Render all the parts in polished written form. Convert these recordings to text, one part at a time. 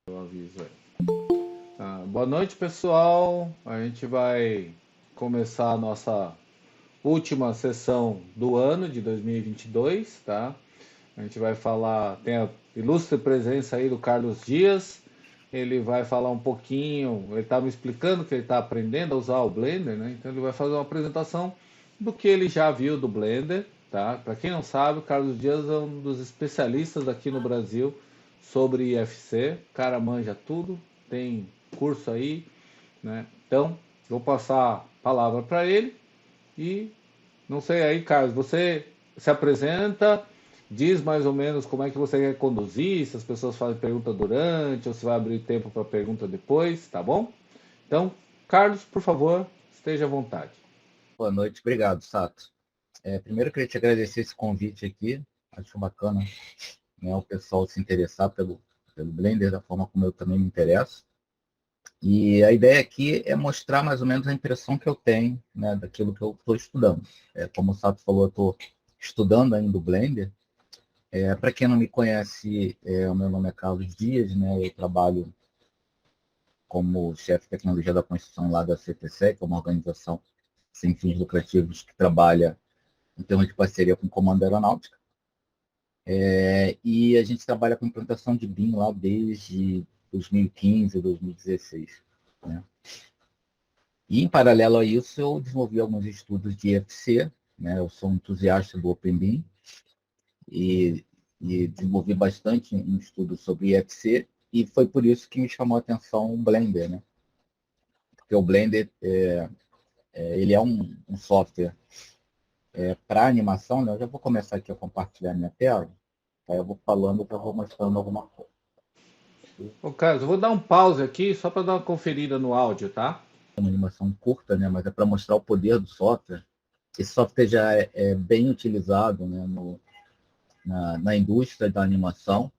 Eu aviso aí. Boa noite, pessoal. A gente vai começar a nossa última sessão do ano de 2022, tá? A gente vai falar, tem a ilustre presença aí do Carlos Dias. Ele vai falar um pouquinho, ele está me explicando que ele está aprendendo a usar o Blender, né? Então ele vai fazer uma apresentação do que ele já viu do Blender, tá? Para quem não sabe, o Carlos Dias é um dos especialistas aqui no Brasil sobre IFC. O cara manja tudo, tem curso aí, né? Então, vou passar a palavra para ele e não sei aí, Carlos, você se apresenta, diz mais ou menos como é que você quer conduzir, se as pessoas fazem pergunta durante ou se vai abrir tempo para pergunta depois, tá bom? Então, Carlos, por favor, esteja à vontade. Boa noite, obrigado, Sato. Primeiro, eu queria te agradecer esse convite aqui. Acho bacana, né, o pessoal se interessar pelo Blender, da forma como eu também me interesso. E a ideia aqui é mostrar mais ou menos a impressão que eu tenho, né, daquilo que eu estou estudando. Como o Sato falou, eu estou estudando ainda o Blender. Para quem não me conhece, o meu nome é Carlos Dias, né, eu trabalho como chefe de tecnologia da construção lá da CTC, que é uma organização sem fins lucrativos que trabalha em termos de parceria com o Comando Aeronáutica. E a gente trabalha com implantação de BIM lá desde 2015, 2016. Né? E, em paralelo a isso, eu desenvolvi alguns estudos de IFC. Né? Eu sou um entusiasta do OpenBIM e desenvolvi bastante um estudo sobre IFC, e foi por isso que me chamou a atenção o Blender. Né? Porque o Blender ele é um software para animação. Né? Eu já vou começar aqui a compartilhar minha tela. Aí eu vou falando, eu vou mostrando alguma coisa. Ô, Carlos, eu vou dar um pause aqui só para dar uma conferida no áudio, tá? Uma animação curta, né, mas é para mostrar o poder do software. Esse software já é bem utilizado, né, na indústria da animação.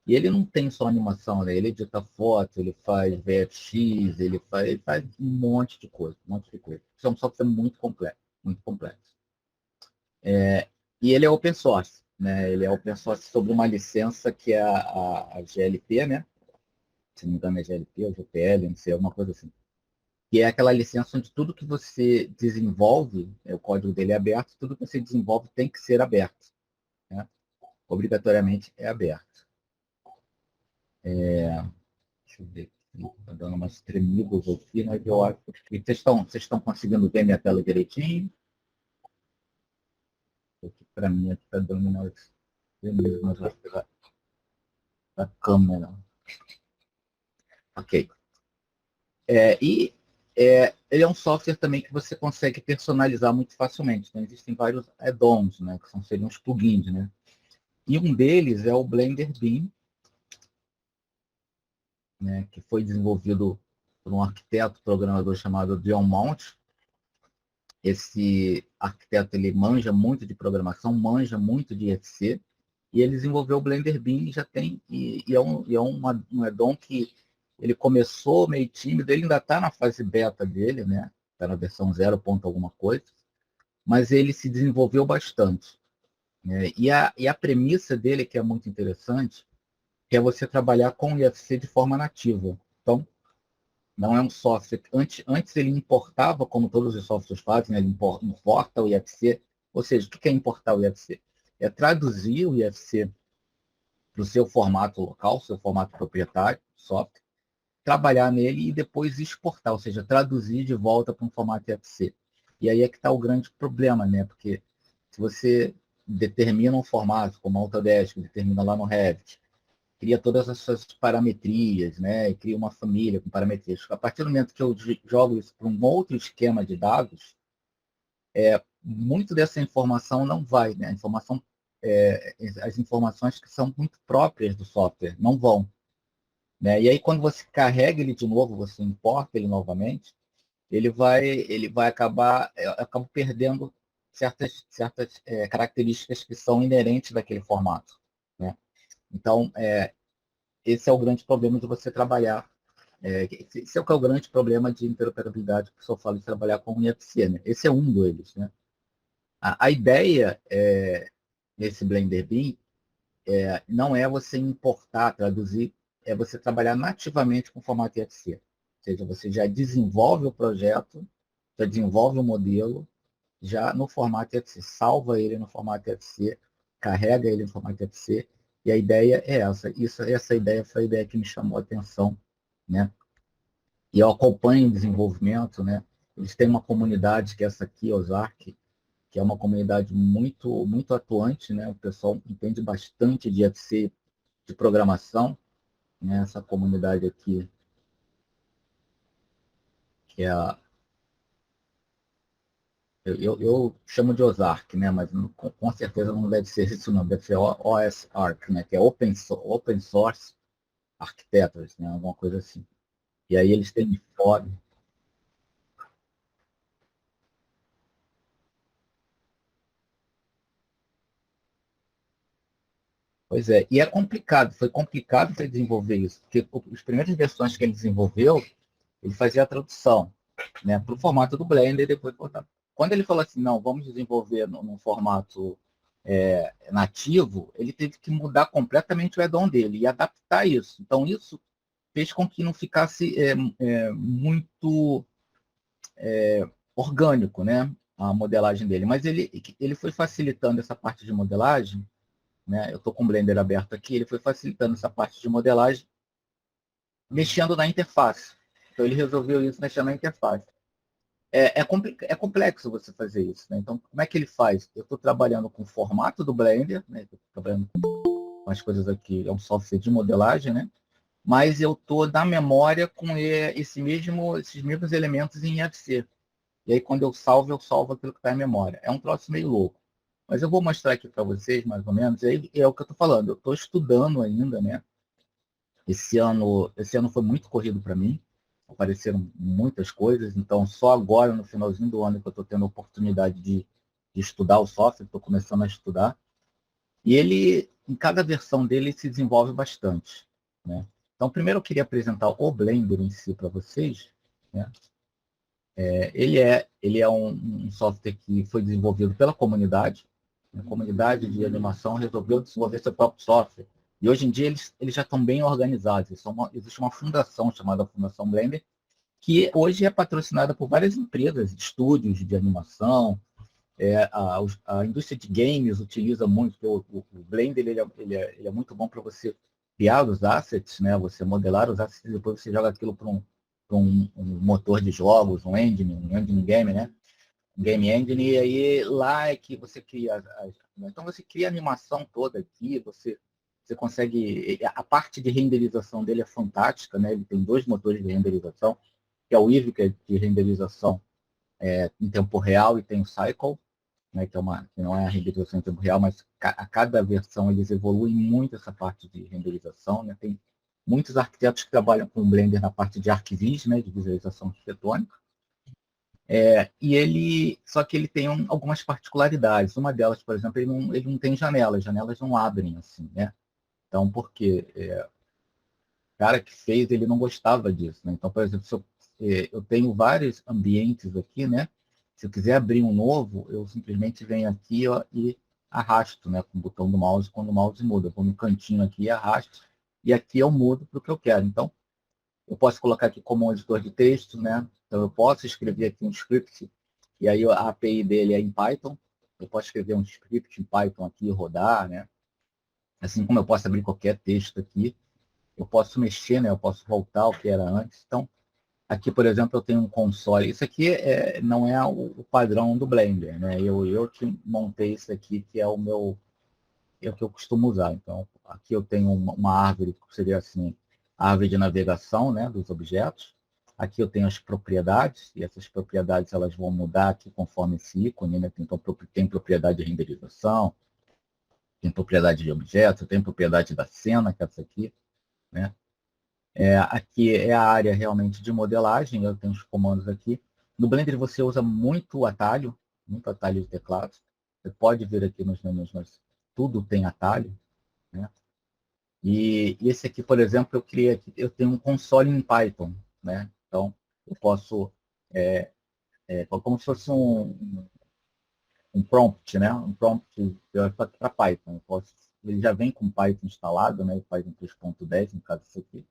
E ele não tem só animação, né? Ele edita foto, ele faz VFX, ele faz um monte de coisa, um monte de coisa. Isso é um software muito complexo, muito complexo. E ele é open source, né? Ele é open source sobre uma licença que é a GLP, né? Se não me engano é GLP ou GPL, não sei, alguma coisa assim. Que é aquela licença onde tudo que você desenvolve, o código dele é aberto, tudo que você desenvolve tem que ser aberto. Né? Obrigatoriamente é aberto. Deixa eu ver aqui, está dando umas tremidas aqui, mas eu acho que vocês estão conseguindo ver minha tela direitinho? Para mim aqui está dando umas tremidas, mas acho que da câmera. Ok. Ele é um software também que você consegue personalizar muito facilmente. Então, existem vários add-ons, né, que seriam os plugins, né? E um deles é o Blender Beam, né, que foi desenvolvido por um arquiteto programador chamado John Mount. Esse arquiteto ele manja muito de programação, manja muito de IFC, e ele desenvolveu o Blender Beam e já tem, um add-on que ele começou meio tímido, ele ainda está na fase beta dele, né? Está na versão 0 ponto alguma coisa, mas ele se desenvolveu bastante. Né? E a premissa dele, que é muito interessante, que é você trabalhar com o IFC de forma nativa. Então, não é um software. Antes ele importava, como todos os softwares fazem, né? Ele importa o IFC. Ou seja, o que é importar o IFC? É traduzir o IFC para o seu formato local, seu formato proprietário, software, trabalhar nele e depois exportar, ou seja, traduzir de volta para um formato IFC. E aí é que está o grande problema, né? Porque se você determina um formato, como a Autodesk determina lá no Revit, cria todas essas parametrias, né? E cria uma família com parametrias. A partir do momento que eu jogo isso para um outro esquema de dados, muito dessa informação não vai, né? As informações que são muito próprias do software não vão. Né? E aí, quando você carrega ele de novo, você importa ele novamente, ele vai acabar, acaba perdendo certas características que são inerentes daquele formato. Né? Então, esse é o grande problema de você trabalhar. Esse é o que é o grande problema de interoperabilidade que o pessoal fala de trabalhar com o IFC. Né? Esse é um deles. Né? A ideia nesse Blender Beam não é você importar, traduzir é você trabalhar nativamente com formato IFC. Ou seja, você já desenvolve o projeto, já desenvolve o modelo, já no formato IFC, salva ele no formato IFC, carrega ele no formato IFC, e a ideia é essa. Essa ideia foi a ideia que me chamou a atenção, né? E eu acompanho o desenvolvimento, né? Eles têm uma comunidade que é essa aqui, Ozark, que é uma comunidade muito atuante, né? O pessoal entende bastante de IFC, de programação, né? Essa comunidade aqui, que é a... Eu chamo de Ozark, né? Mas com certeza não deve ser isso, não. Deve ser OSARC, né? Que é Open Source Architectures, né? Alguma coisa assim. E aí eles têm fórum. Pois é, e é complicado, foi complicado para desenvolver isso, porque as primeiras versões que ele desenvolveu, ele fazia a tradução, né, para o formato do Blender e depois botar. Quando ele falou assim, não, vamos desenvolver num formato nativo, ele teve que mudar completamente o add-on dele e adaptar isso. Então, isso fez com que não ficasse muito orgânico, né, a modelagem dele. Mas ele foi facilitando essa parte de modelagem, né? Eu estou com o Blender aberto aqui, ele foi facilitando essa parte de modelagem, mexendo na interface. Então, ele resolveu isso mexendo na interface. É complexo você fazer isso, né? Então, como é que ele faz? Eu estou trabalhando com o formato do Blender, né? Estou trabalhando com as coisas aqui, é um software de modelagem, né? Mas eu estou na memória com esses mesmos elementos em IFC. E aí, quando eu salvo aquilo que está em memória. É um troço meio louco. Mas eu vou mostrar aqui para vocês, mais ou menos, e aí é o que eu estou falando. Eu estou estudando ainda, né? Esse ano foi muito corrido para mim, apareceram muitas coisas, então só agora, no finalzinho do ano, que eu estou tendo a oportunidade de estudar o software, estou começando a estudar. E ele, em cada versão dele, se desenvolve bastante, né? Então, primeiro eu queria apresentar o Blender em si para vocês, né? Ele é um software que foi desenvolvido pela comunidade. A comunidade de animação resolveu desenvolver seu próprio software. E hoje em dia eles já estão bem organizados. Existe uma fundação chamada Fundação Blender, que hoje é patrocinada por várias empresas, estúdios de animação. A indústria de games utiliza muito, o Blender ele é muito bom para você criar os assets, né? Você modelar os assets e depois você joga aquilo para um motor de jogos, um engine game, né? Um game engine, e aí lá é que você cria então você cria a animação toda aqui, você consegue. A parte de renderização dele é fantástica, né? Ele tem dois motores de renderização, que é o Eevee, que é de renderização em tempo real, e tem o Cycle, né, que não é a renderização em tempo real, mas a cada versão eles evoluem muito essa parte de renderização, né? Tem muitos arquitetos que trabalham com o Blender na parte de ArcViz, né, de visualização arquitetônica, só que ele tem algumas particularidades. Uma delas, por exemplo, ele não tem janelas não abrem assim, né? Então, porque o cara que fez, ele não gostava disso, né? Então, por exemplo, eu tenho vários ambientes aqui, né? Se eu quiser abrir um novo, eu simplesmente venho aqui, ó, e arrasto, né, com o botão do mouse, quando o mouse muda. Eu vou no cantinho aqui e arrasto, e aqui eu mudo para o que eu quero. Então, eu posso colocar aqui como um editor de texto, né? Então, eu posso escrever aqui um script, e aí a API dele é em Python. Eu posso escrever um script em Python aqui e rodar, né? Assim como eu posso abrir qualquer texto aqui. Eu posso mexer, né? Eu posso voltar ao que era antes. Então, aqui, por exemplo, eu tenho um console. Isso aqui não é o padrão do Blender, né? Eu que montei isso aqui, que é o que eu costumo usar. Então, aqui eu tenho uma árvore, que seria assim, a árvore de navegação, né, dos objetos. Aqui eu tenho as propriedades, e essas propriedades elas vão mudar aqui conforme esse ícone, né? Então, tem propriedade de renderização, tem propriedade de objeto, tem propriedade da cena, que é essa aqui, né? Aqui é a área realmente de modelagem, eu tenho os comandos aqui. No Blender você usa muito atalho de teclado. Você pode ver aqui nos menus, mas tudo tem atalho, né? E esse aqui, por exemplo, eu criei aqui, eu tenho um console em Python, né? Então, eu posso, como se fosse um prompt, né? Um prompt para Python. Eu posso ele já vem com Python instalado, né? O Python 3.10, no caso isso aqui.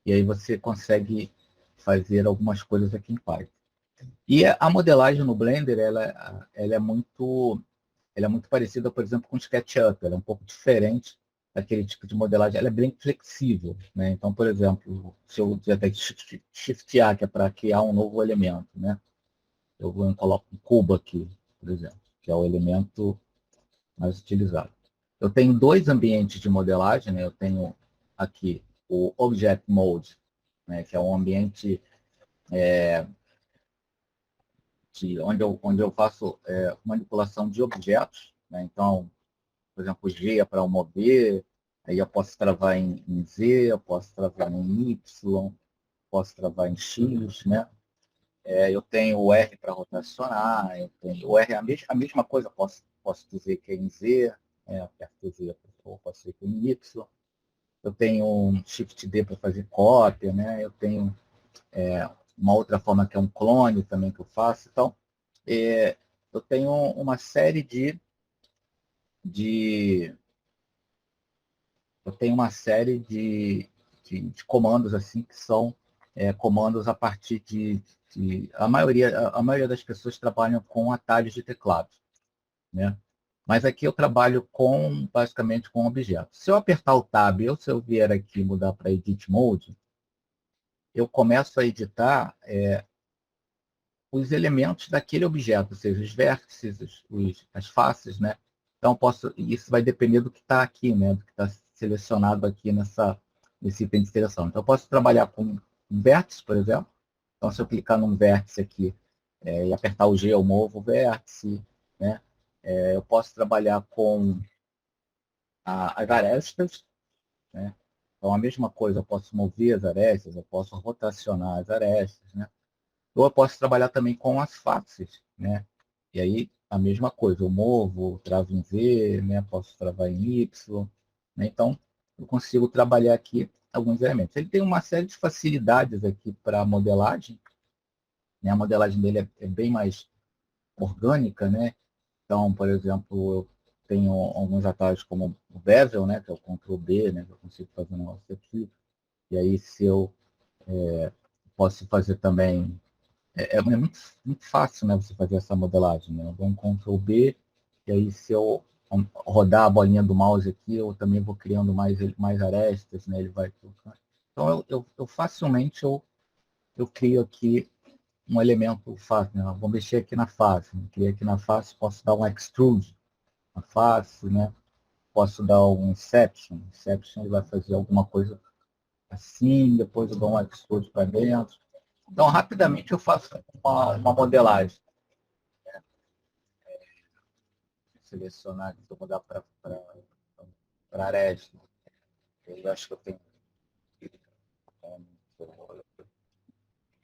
E aí você consegue fazer algumas coisas aqui em Python. E a modelagem no Blender, ela é muito parecida, por exemplo, com o SketchUp. Ela é um pouco diferente daquele tipo de modelagem. Ela é bem flexível, né? Então, por exemplo, se eu até Shift-A, que é para criar um novo elemento, né? Eu coloco um cubo aqui, por exemplo, que é o elemento mais utilizado. Eu tenho dois ambientes de modelagem, né? Eu tenho aqui o Object Mode, né? Que é um ambiente onde eu faço manipulação de objetos, né? Então, por exemplo, G é para mover, aí eu posso travar em Z, eu posso travar em Y, posso travar em X, né? Eu tenho o R para rotacionar, eu tenho o R é a mesma coisa, posso dizer que é em Z, aperto Z, ou posso dizer que é em Y. Eu tenho um Shift D para fazer cópia, né? Eu tenho uma outra forma que é um clone também que eu faço. Então, eu tenho uma série de eu tenho uma série de comandos assim que são comandos a partir a maioria das pessoas trabalham com atalhos de teclado, né? Mas aqui eu trabalho basicamente com objetos. Se eu apertar o Tab ou se eu vier aqui mudar para Edit Mode, eu começo a editar os elementos daquele objeto, ou seja, os vértices, as faces, né? Então, isso vai depender do que está aqui, né? Do que está selecionado aqui nesse item de seleção. Então, eu posso trabalhar com um vértice, por exemplo. Então, se eu clicar num vértice aqui e apertar o G, eu movo o vértice, né? Eu posso trabalhar com as arestas, né? Então, a mesma coisa, eu posso mover as arestas, eu posso rotacionar as arestas, né? Ou eu posso trabalhar também com as faces, né? E aí, a mesma coisa, eu movo, travo em V, né? Posso travar em Y, né? Então, eu consigo trabalhar aqui alguns elementos. Ele tem uma série de facilidades aqui para modelagem, né? A modelagem dele é bem mais orgânica, né? Então, por exemplo, eu tenho alguns atalhos como o bevel, né? Que é o Ctrl B, né? Que eu consigo fazer um negócio aqui. E aí, se eu posso fazer também muito, muito fácil, né, você fazer essa modelagem, né? Eu dou um Ctrl B, e aí se eu rodar a bolinha do mouse aqui, eu também vou criando mais arestas, né? Ele vai colocando. Então, eu facilmente eu crio aqui um elemento fácil, né? Vou mexer aqui na face, né? Criei aqui na face, posso dar um extrude na face, né? Posso dar um inception. Inception ele vai fazer alguma coisa assim, depois eu dou um extrude para dentro. Então, rapidamente eu faço uma modelagem. Selecionar aqui, vou mudar para aresta. Eu acho que eu tenho.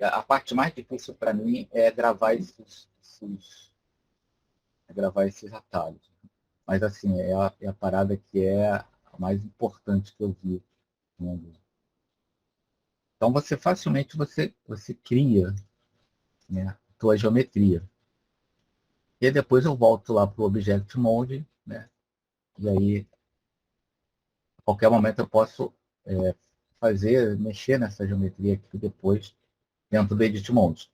A parte mais difícil para mim é gravar esses atalhos. Mas, assim, é a parada que é a mais importante que eu vi. Né? Então, facilmente você cria, né, a tua geometria. E depois eu volto lá para o Object Mode, né? E aí, a qualquer momento eu posso mexer nessa geometria aqui depois dentro do Edit Mode.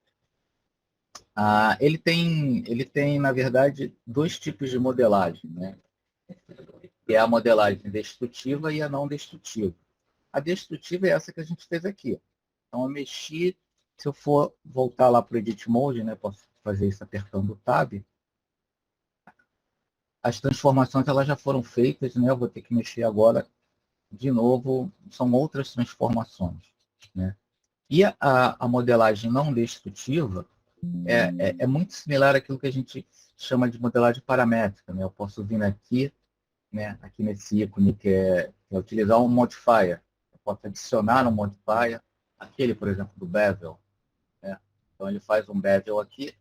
Ele tem, na verdade, dois tipos de modelagem, né? Que é a modelagem destrutiva e a não destrutiva. A destrutiva é essa que a gente fez aqui. Então, eu mexi, se eu for voltar lá para o Edit Mode, né, posso fazer isso apertando o Tab, as transformações elas já foram feitas, né? Eu vou ter que mexer agora de novo, são outras transformações, né? E a modelagem não destrutiva é muito similar àquilo que a gente chama de modelagem paramétrica, né? Eu posso vir aqui, né, aqui nesse ícone que é utilizar um modifier. Eu posso adicionar um modifier, aquele, por exemplo, do bevel, né? Então ele faz um bevel aqui,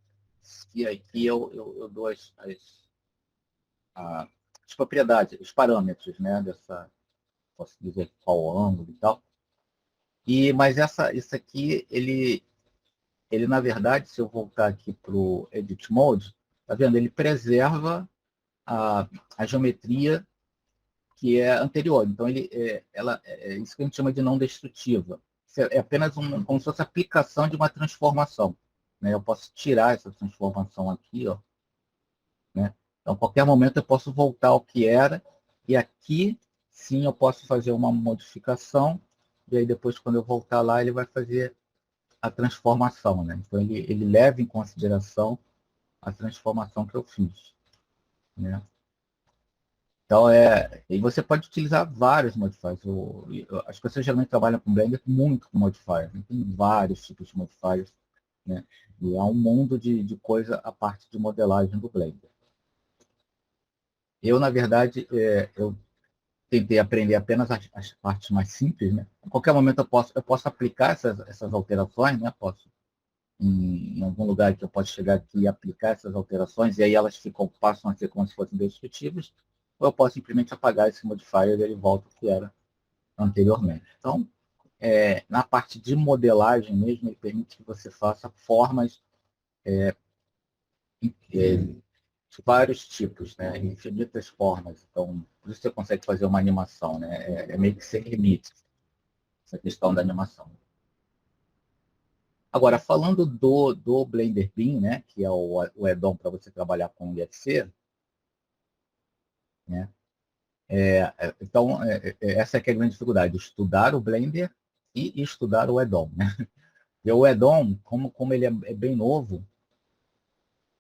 e aqui eu dou as propriedades, os parâmetros, né, posso dizer qual o ângulo e tal. Mas isso aqui, ele, na verdade, se eu voltar aqui para o Edit Mode, tá vendo? Ele preserva a geometria que é anterior. Então, isso que a gente chama de não destrutiva. Isso é apenas como se fosse a aplicação de uma transformação. Né? Eu posso tirar essa transformação aqui, ó, né? Então, a qualquer momento eu posso voltar ao que era, e aqui, sim, eu posso fazer uma modificação, e aí depois, quando eu voltar lá, ele vai fazer a transformação. Né? Então, ele leva em consideração a transformação que eu fiz. Né? Então, e você pode utilizar vários modifiers. As pessoas geralmente trabalham com Blender muito com modifiers. Né? Tem vários tipos de modifiers. Né? E há um mundo de coisa a parte de modelagem do Blender. Eu, na verdade, eu tentei aprender apenas as partes mais simples. Né? A qualquer momento eu posso aplicar essas alterações, né? Em algum lugar que eu posso chegar aqui e aplicar essas alterações, e aí elas passam a ser como se fossem destrutivas, ou eu posso simplesmente apagar esse modifier e ele volta ao que era anteriormente. Então, na parte de modelagem mesmo, ele permite que você faça formas de vários tipos, né? Infinitas formas. Então, por isso você consegue fazer uma animação. Né? Meio que sem limites, essa questão da animação. Agora, falando do Blender Beam, né, que é o add-on para você trabalhar com o IFC, né, então, essa é que é a grande dificuldade, estudar o Blender e estudar o add-on. Né? E o add-on, como ele é bem novo,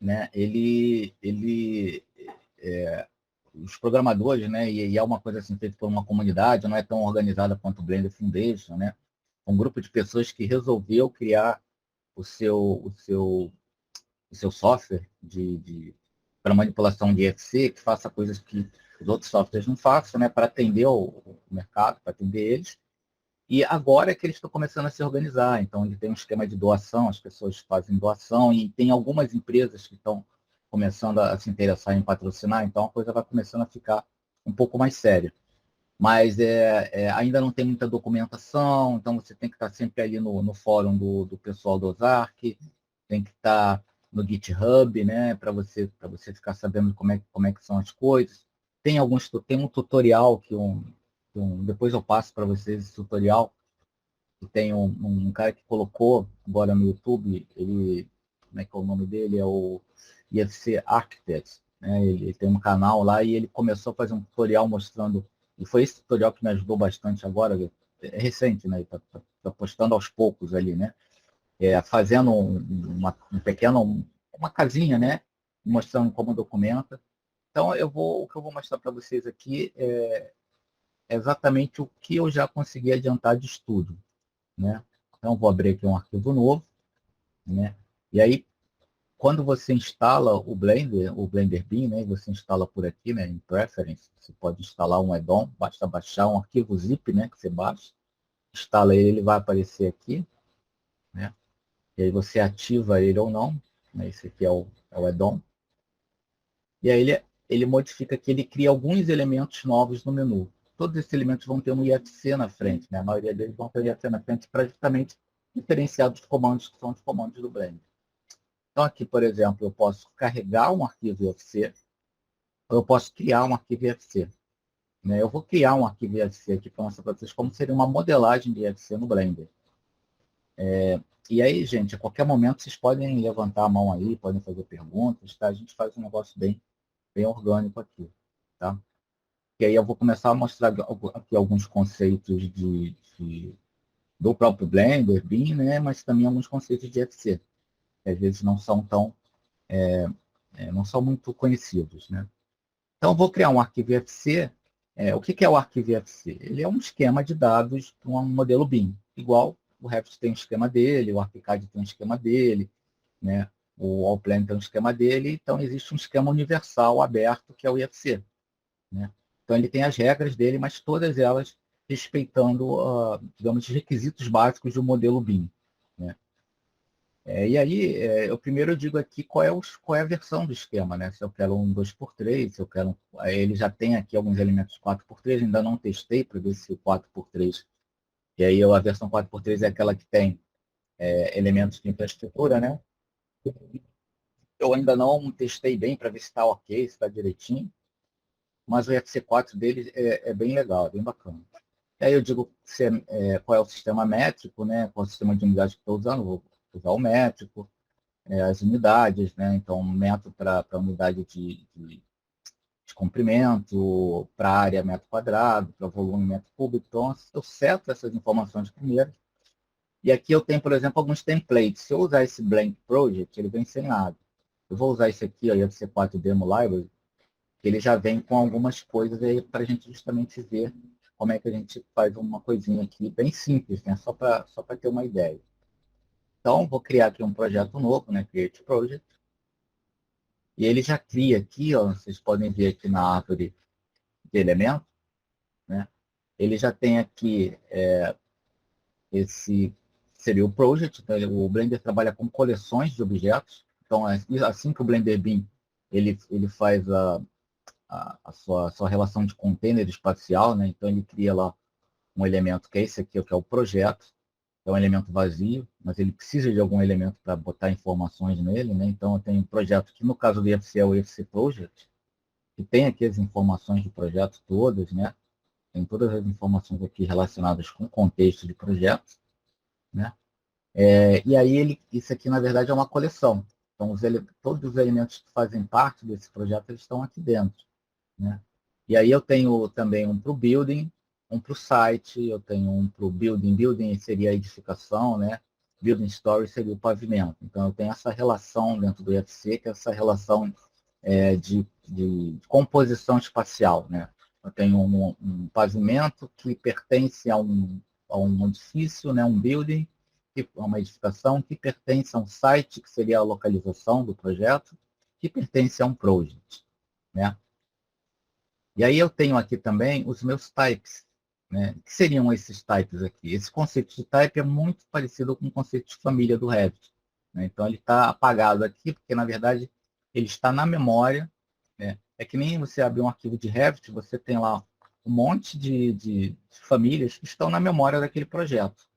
né, os programadores, né, e é uma coisa assim, feita por uma comunidade, não é tão organizada quanto o Blender Foundation, né, um grupo de pessoas que resolveu criar o seu software para manipulação de IFC, que faça coisas que os outros softwares não façam, né, para atender o mercado, para atender eles. E agora é que eles estão começando a se organizar. Então, ele tem um esquema de doação, as pessoas fazem doação, e tem algumas empresas que estão começando a se interessar em patrocinar, então a coisa vai começando a ficar um pouco mais séria. Mas ainda não tem muita documentação, então você tem que estar sempre ali no fórum do pessoal do Ozark, tem que estar no GitHub, né, para você ficar sabendo como é que são as coisas. Tem um tutorial depois eu passo para vocês esse tutorial, que tem um cara que colocou agora no YouTube, como é que é o nome dele? É o IFC Architect, né? Ele tem um canal lá e ele começou a fazer um tutorial mostrando, e foi esse tutorial que me ajudou bastante agora, é recente, né? Ele tá postando aos poucos ali, né? Fazendo uma casinha, né? Mostrando como documenta. Então, o que eu vou mostrar para vocês aqui é exatamente o que eu já consegui adiantar de estudo, né? Então, vou abrir aqui um arquivo novo, né? E aí, quando você instala o Blender Beam, né? Você instala por aqui, né? Em Preference, você pode instalar um add-on, basta baixar um arquivo zip, né? Que você baixa, instala ele, ele vai aparecer aqui, né? E aí você ativa ele ou não, né? Esse aqui é o add-on. E aí ele modifica aqui, ele cria alguns elementos novos no menu. Todos esses elementos vão ter um IFC na frente, né? A maioria deles vão ter um IFC na frente para justamente diferenciar dos comandos que são os comandos do Blender. Então aqui, por exemplo, eu posso carregar um arquivo IFC, ou eu posso criar um arquivo IFC. Né? Eu vou criar um arquivo IFC aqui para mostrar para vocês como seria uma modelagem de IFC no Blender. E aí, gente, a qualquer momento vocês podem levantar a mão aí, podem fazer perguntas, tá? A gente faz um negócio bem orgânico aqui, tá? E aí eu vou começar a mostrar aqui alguns conceitos do próprio Blender, BIM, né? Mas também alguns conceitos de IFC, que às vezes não são muito conhecidos, né? Então, eu vou criar um arquivo IFC. O que é o arquivo IFC? Ele é um esquema de dados para um modelo BIM, igual o Revit tem um esquema dele, o ArchiCAD tem um esquema dele, né? O Allplan tem um esquema dele, então existe um esquema universal aberto que é o IFC. Né? Então, ele tem as regras dele, mas todas elas respeitando, digamos, os requisitos básicos do modelo BIM. Né? E aí, eu primeiro digo aqui qual é a versão do esquema, né? Se eu quero um 2x3, se eu quero. Ele já tem aqui alguns elementos 4x3, ainda não testei para ver se o 4x3. E aí, a versão 4x3 é aquela que tem elementos de infraestrutura, né? Eu ainda não testei bem para ver se está ok, se está direitinho. mas o FC4 dele é bem legal, é bem bacana. E aí eu digo qual é o sistema métrico, né? Qual é o sistema de unidade que estou usando, vou usar o métrico, as unidades, né? Então, metro para unidade de comprimento, para área metro quadrado, para volume metro cúbico. Então, eu seto essas informações primeiro. E aqui eu tenho, por exemplo, alguns templates. Se eu usar esse Blank Project, ele vem sem nada. Eu vou usar esse aqui, o FC4 Demo Library, que ele já vem com algumas coisas aí para a gente justamente ver como é que a gente faz uma coisinha aqui bem simples, né? Só para ter uma ideia. Então, vou criar aqui um projeto novo, né? Create Project. E ele já cria aqui, ó, vocês podem ver aqui na árvore de elementos, né? Ele já tem aqui esse seria o project, então o Blender trabalha com coleções de objetos. Então, assim que o Blender Beam ele faz a sua relação de container espacial, né? Então ele cria lá um elemento que é esse aqui, que é o projeto, é um elemento vazio, mas ele precisa de algum elemento para botar informações nele, né? Então eu tenho um projeto que no caso do IFC é o IFC Project, que tem aqui as informações do projeto todas, né? Tem todas as informações aqui relacionadas com o contexto de projeto, né? E aí isso aqui na verdade é uma coleção. Então todos os elementos que fazem parte desse projeto eles estão aqui dentro, né? E aí eu tenho também um para o building, um para o site, eu tenho um para o building. Building seria a edificação, né? Building story seria o pavimento. Então eu tenho essa relação dentro do IFC, que é essa relação de composição espacial, né? Eu tenho um pavimento que pertence a um edifício, né? Um building, uma edificação que pertence a um site, que seria a localização do projeto, que pertence a um project, né? E aí eu tenho aqui também os meus types, né? O que seriam esses types aqui? Esse conceito de type é muito parecido com o conceito de família do Revit, né? Então ele está apagado aqui, porque na verdade ele está na memória, né? É que nem você abrir um arquivo de Revit, você tem lá um monte de famílias que estão na memória daquele projeto,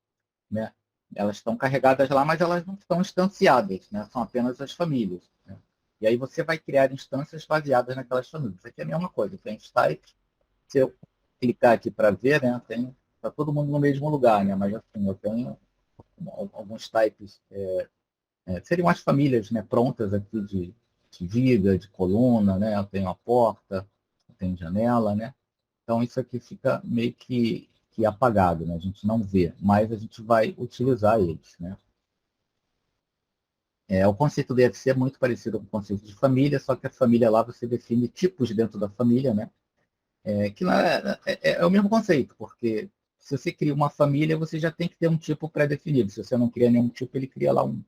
né? Elas estão carregadas lá, mas elas não estão instanciadas, né? São apenas as famílias, né? E aí você vai criar instâncias baseadas naquelas famílias. Isso aqui é a mesma coisa, tem os types. Se eu clicar aqui para ver, né, tem tá todo mundo no mesmo lugar, né? Mas assim, eu tenho alguns types, seriam as famílias, né, prontas aqui de viga, de coluna, né? Eu tenho a porta, eu tenho janela, né? Então isso aqui fica meio que apagado, né? A gente não vê, mas a gente vai utilizar eles, né? O conceito do EFC é muito parecido com o conceito de família, só que a família lá você define tipos dentro da família, né? Que não é o mesmo conceito, porque se você cria uma família, você já tem que ter um tipo pré-definido. Se você não cria nenhum tipo, ele cria lá um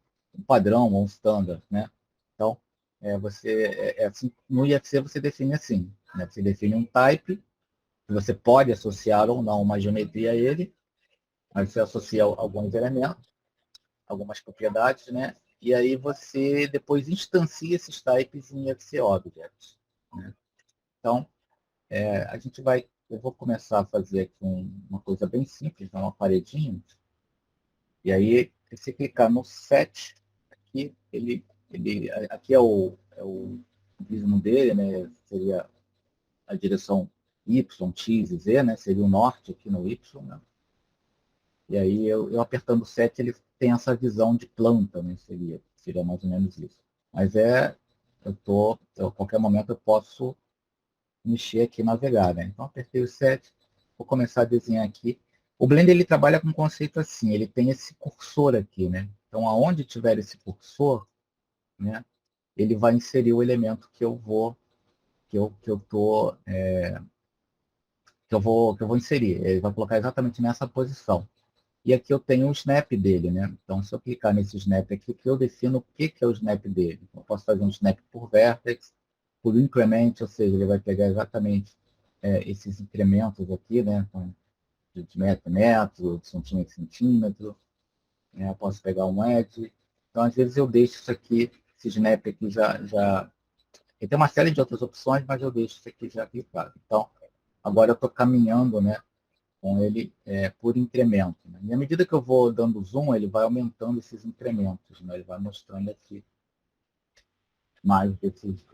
padrão ou um standard, né? Então, assim, no IFC você define assim, né? Você define um type, que você pode associar ou não uma geometria a ele, mas você associa alguns elementos, algumas propriedades, né? E aí você depois instancia esses types em IFC Objects, né? Então, eu vou começar a fazer aqui uma coisa bem simples, uma paredinha, e aí, se você clicar no set, aqui, aqui é o gizmo dele, né? Seria a direção Y, X e Z, né? Seria o norte aqui no Y, né? E aí, eu apertando o set, ele tem essa visão de planta, né? Seria mais ou menos isso. Mas a qualquer momento eu posso mexer aqui e navegar, né? Então, apertei o set, vou começar a desenhar aqui. O Blender, ele trabalha com um conceito assim, ele tem esse cursor aqui, né? Então, aonde tiver esse cursor, né, ele vai inserir o elemento que eu vou inserir. Ele vai colocar exatamente nessa posição. E aqui eu tenho o snap dele, né? Então, se eu clicar nesse snap aqui, que eu defino o que é o snap dele. Eu posso fazer um snap por vertex, por increment, ou seja, ele vai pegar exatamente esses incrementos aqui, né? Então, de metro a metro, de centímetro a centímetro. Né? Eu posso pegar um edge. Então, às vezes eu deixo isso aqui, esse snap aqui já. Ele tem uma série de outras opções, mas eu deixo isso aqui já clicado. Então, agora eu estou caminhando, né, com ele por incremento. Né? E à medida que eu vou dando zoom, ele vai aumentando esses incrementos. Né? Ele vai mostrando aqui mais desses.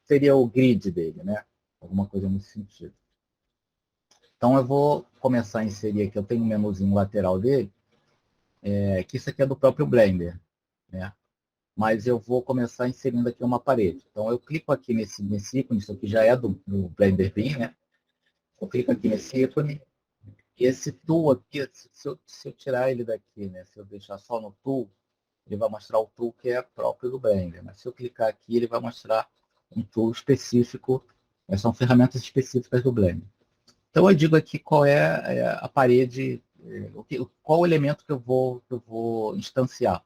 Seria o grid dele, né? alguma coisa nesse sentido. Então eu vou começar a inserir aqui, eu tenho um menuzinho lateral dele, que isso aqui é do próprio Blender, né? Mas eu vou começar inserindo aqui uma parede. Então eu clico aqui nesse ícone, isso aqui já é do Blender Beam, né? Eu clico aqui nesse ícone, e esse tool aqui, se eu tirar ele daqui, né? Se eu deixar só no tool, ele vai mostrar o tool que é próprio do Blender. Mas se eu clicar aqui, ele vai mostrar um tool específico, são ferramentas específicas do Blender. Então eu digo aqui qual é a parede, qual o elemento que eu vou instanciar,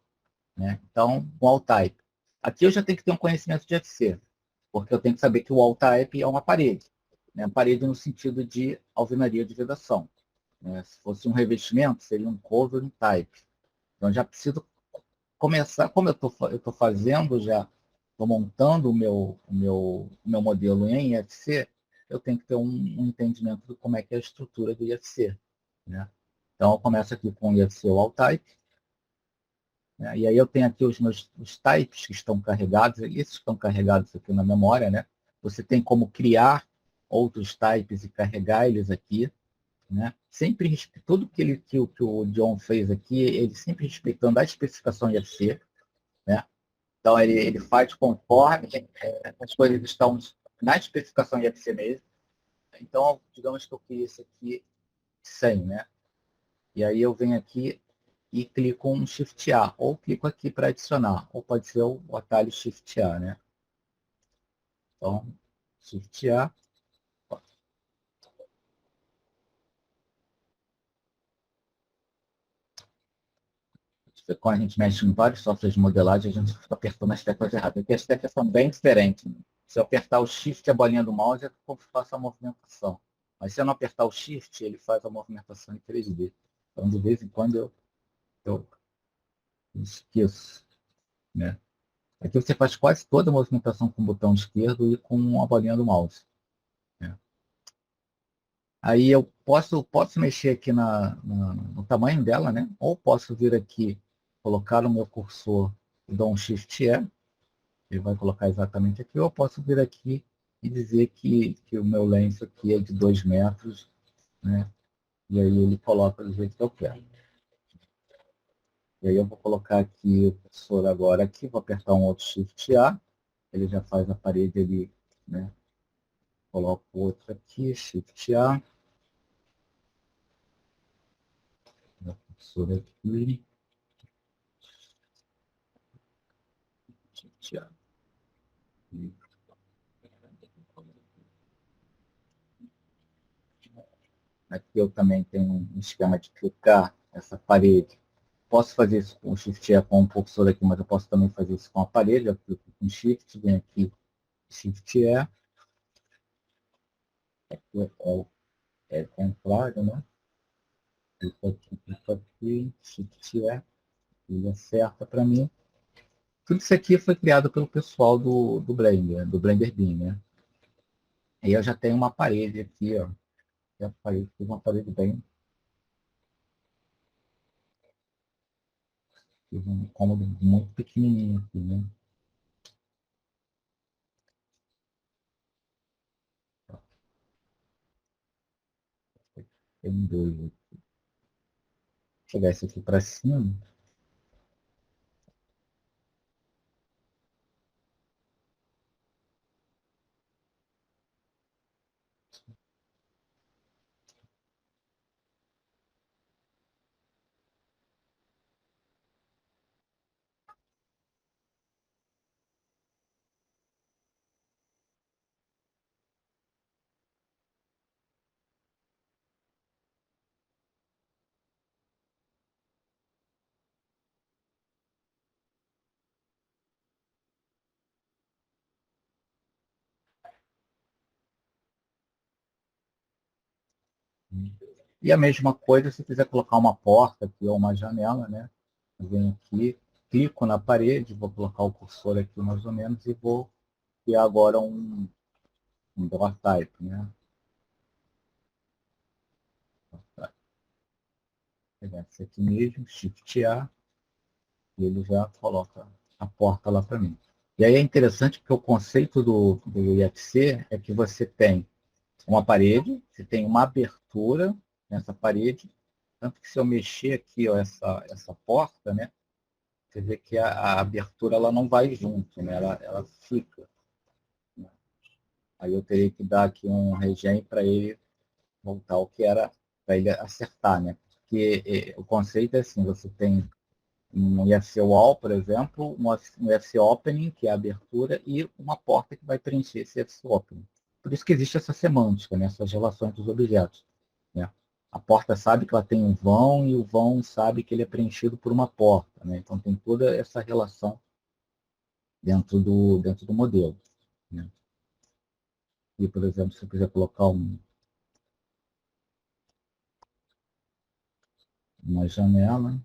né? Então, o wall type. Aqui eu já tenho que ter um conhecimento de FC, porque eu tenho que saber que o wall type é uma parede, né? Parede no sentido de alvenaria de vedação, né? Se fosse um revestimento, seria um covering type. Então já preciso começar, como eu tô fazendo já, estou montando o meu modelo em IFC, eu tenho que ter um entendimento de como é que é a estrutura do IFC, né? Então, eu começo aqui com o IFC Wall Type, né? E aí eu tenho aqui os types que estão carregados, esses estão carregados aqui na memória, né? Você tem como criar outros types e carregar eles aqui, né? Sempre tudo que o John fez aqui, ele sempre respeitando a especificação IFC, né? Então, ele faz conforme as coisas estão na especificação IFC mesmo. Então, digamos que eu crio esse aqui 100, né? E aí eu venho aqui e clico um Shift A, ou clico aqui para adicionar, ou pode ser o atalho Shift A, né? Então, Shift A. Quando a gente mexe em vários softwares de modelagem, a gente fica apertando as teclas erradas. Porque as teclas são bem diferentes, né? Se eu apertar o Shift, a bolinha do mouse, é como se faça a movimentação. Mas se eu não apertar o Shift, ele faz a movimentação em 3D. Então, de vez em quando, eu esqueço, né? Aqui você faz quase toda a movimentação com o botão esquerdo e com a bolinha do mouse, né? Aí eu posso mexer aqui no tamanho dela, né? Ou posso vir aqui, colocar o meu cursor e dar um Shift E, ele vai colocar exatamente aqui, ou eu posso vir aqui e dizer que o meu lenço aqui é de 2 metros, né? E aí ele coloca do jeito que eu quero. E aí eu vou colocar aqui o cursor agora aqui, vou apertar um outro Shift A, ele já faz a parede ali, né? Coloco outro aqui, Shift A, o cursor aqui, Shift A. Aqui eu também tenho um esquema de clicar essa parede. Posso fazer isso com o Shift E com o cursor aqui, mas eu posso também fazer isso com a parede. Eu clico com Shift, venho aqui, Shift E. Aqui é o contrário, né? Clico aqui, Shift E. Ele acerta para mim. Tudo isso aqui foi criado pelo pessoal do Blender, do Blender Beam, né? Aí eu já tenho uma parede aqui, ó. Uma parede bem. Fiz um cômodo muito pequenininho aqui, né? Tem dois. Vou jogar esse aqui para cima. E a mesma coisa se quiser colocar uma porta aqui ou uma janela, né? Eu venho aqui, clico na parede, vou colocar o cursor aqui mais ou menos e vou criar agora um door type, né? Vou pegar esse aqui mesmo, Shift A, e ele já coloca a porta lá para mim. E aí é interessante porque o conceito do IFC é que você tem uma parede, você tem uma abertura nessa parede, tanto que se eu mexer aqui, ó, essa porta, né, você vê que a abertura ela não vai junto, né, ela fica. Né? Aí eu teria que dar aqui um regen para ele voltar ao que era, para ele acertar, né? Porque o conceito é assim, você tem um IFC Wall, por exemplo, um IFC Opening, que é a abertura, e uma porta que vai preencher esse IFC Opening. Por isso que existe essa semântica, né? Essas relações dos objetos. Né? A porta sabe que ela tem um vão e o vão sabe que ele é preenchido por uma porta. Né? Então tem toda essa relação dentro do modelo. Né? E, por exemplo, se eu quiser colocar uma janela,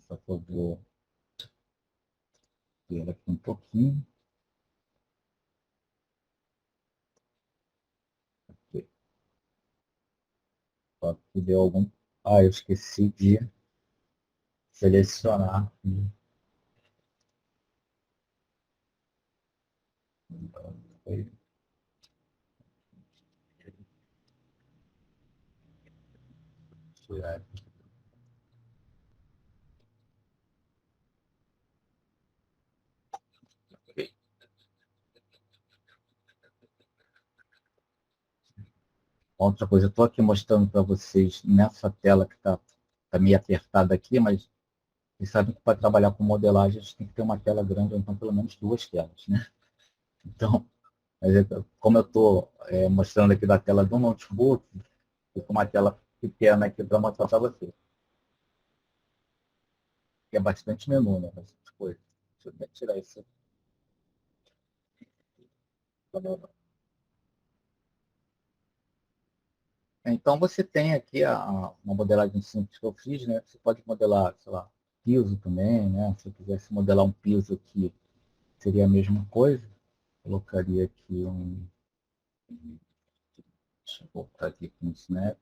só que eu vou ver aqui um pouquinho. Só que deu algum. Ah, eu esqueci de selecionar. Outra coisa, eu estou aqui mostrando para vocês nessa tela que tá meio apertada aqui, mas vocês sabem que para trabalhar com modelagem a gente tem que ter uma tela grande, ou então pelo menos duas telas, né? Então, como eu estou mostrando aqui da tela do notebook, fica uma tela pequena aqui para mostrar para vocês. Que é bastante menu, né? Bastante coisa. Deixa eu até tirar isso. Então, você tem aqui uma modelagem simples que eu fiz, né? Você pode modelar, sei lá, piso também, né? Se eu quisesse modelar um piso aqui, seria a mesma coisa. Colocaria aqui deixa eu voltar aqui com o Snap.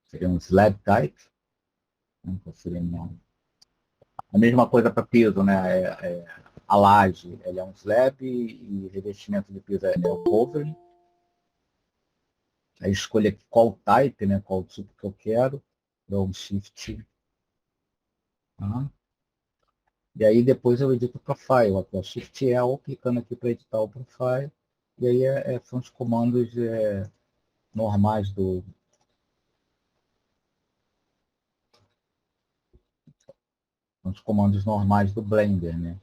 Seria um slab type. Né? Então, seria a mesma coisa para piso, né? A laje, ele é um slab e revestimento de piso é o cover. Aí escolho aqui qual type, né? Qual tipo que eu quero. Dou um shift. Tá? E aí depois eu edito o profile. Aqui, ó, shift L, clicando aqui para editar o profile. E aí são os comandos normais os comandos normais do Blender, né?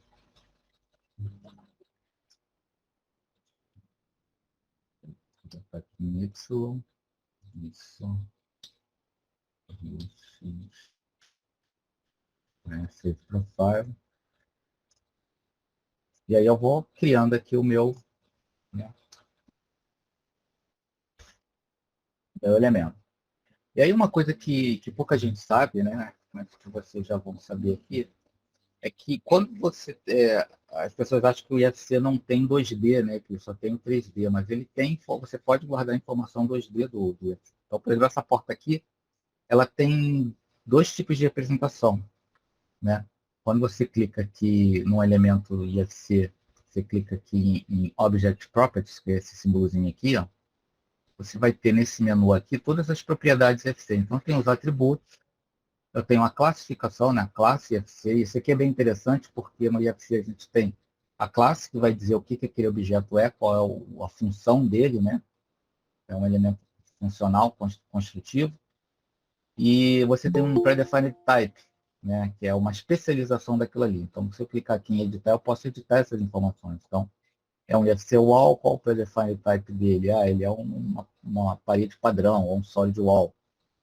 Aqui em Y, isso, né? Save profile. E aí eu vou criando aqui o né, meu elemento. E aí uma coisa que pouca gente sabe, né? Mas que vocês já vão saber aqui, é que quando as pessoas acham que o IFC não tem 2D, né? Que só tem o 3D, mas ele tem, você pode guardar informação 2D do IFC. Então, por exemplo, essa porta aqui, ela tem dois tipos de representação, né? Quando você clica aqui no elemento IFC, você clica aqui em Object Properties, que é esse símbolozinho aqui, ó, você vai ter nesse menu aqui todas as propriedades IFC. Então, tem os atributos, eu tenho a classificação, né? A classe IFC. Isso aqui é bem interessante porque no IFC a gente tem a classe que vai dizer o que aquele objeto é, qual é a função dele, né? É um elemento funcional, construtivo. E você tem um predefined type, né? Que é uma especialização daquilo ali. Então, se eu clicar aqui em editar, eu posso editar essas informações. Então, é um IFC wall, qual o predefined type dele? Ah, ele é uma parede padrão, ou um solid wall.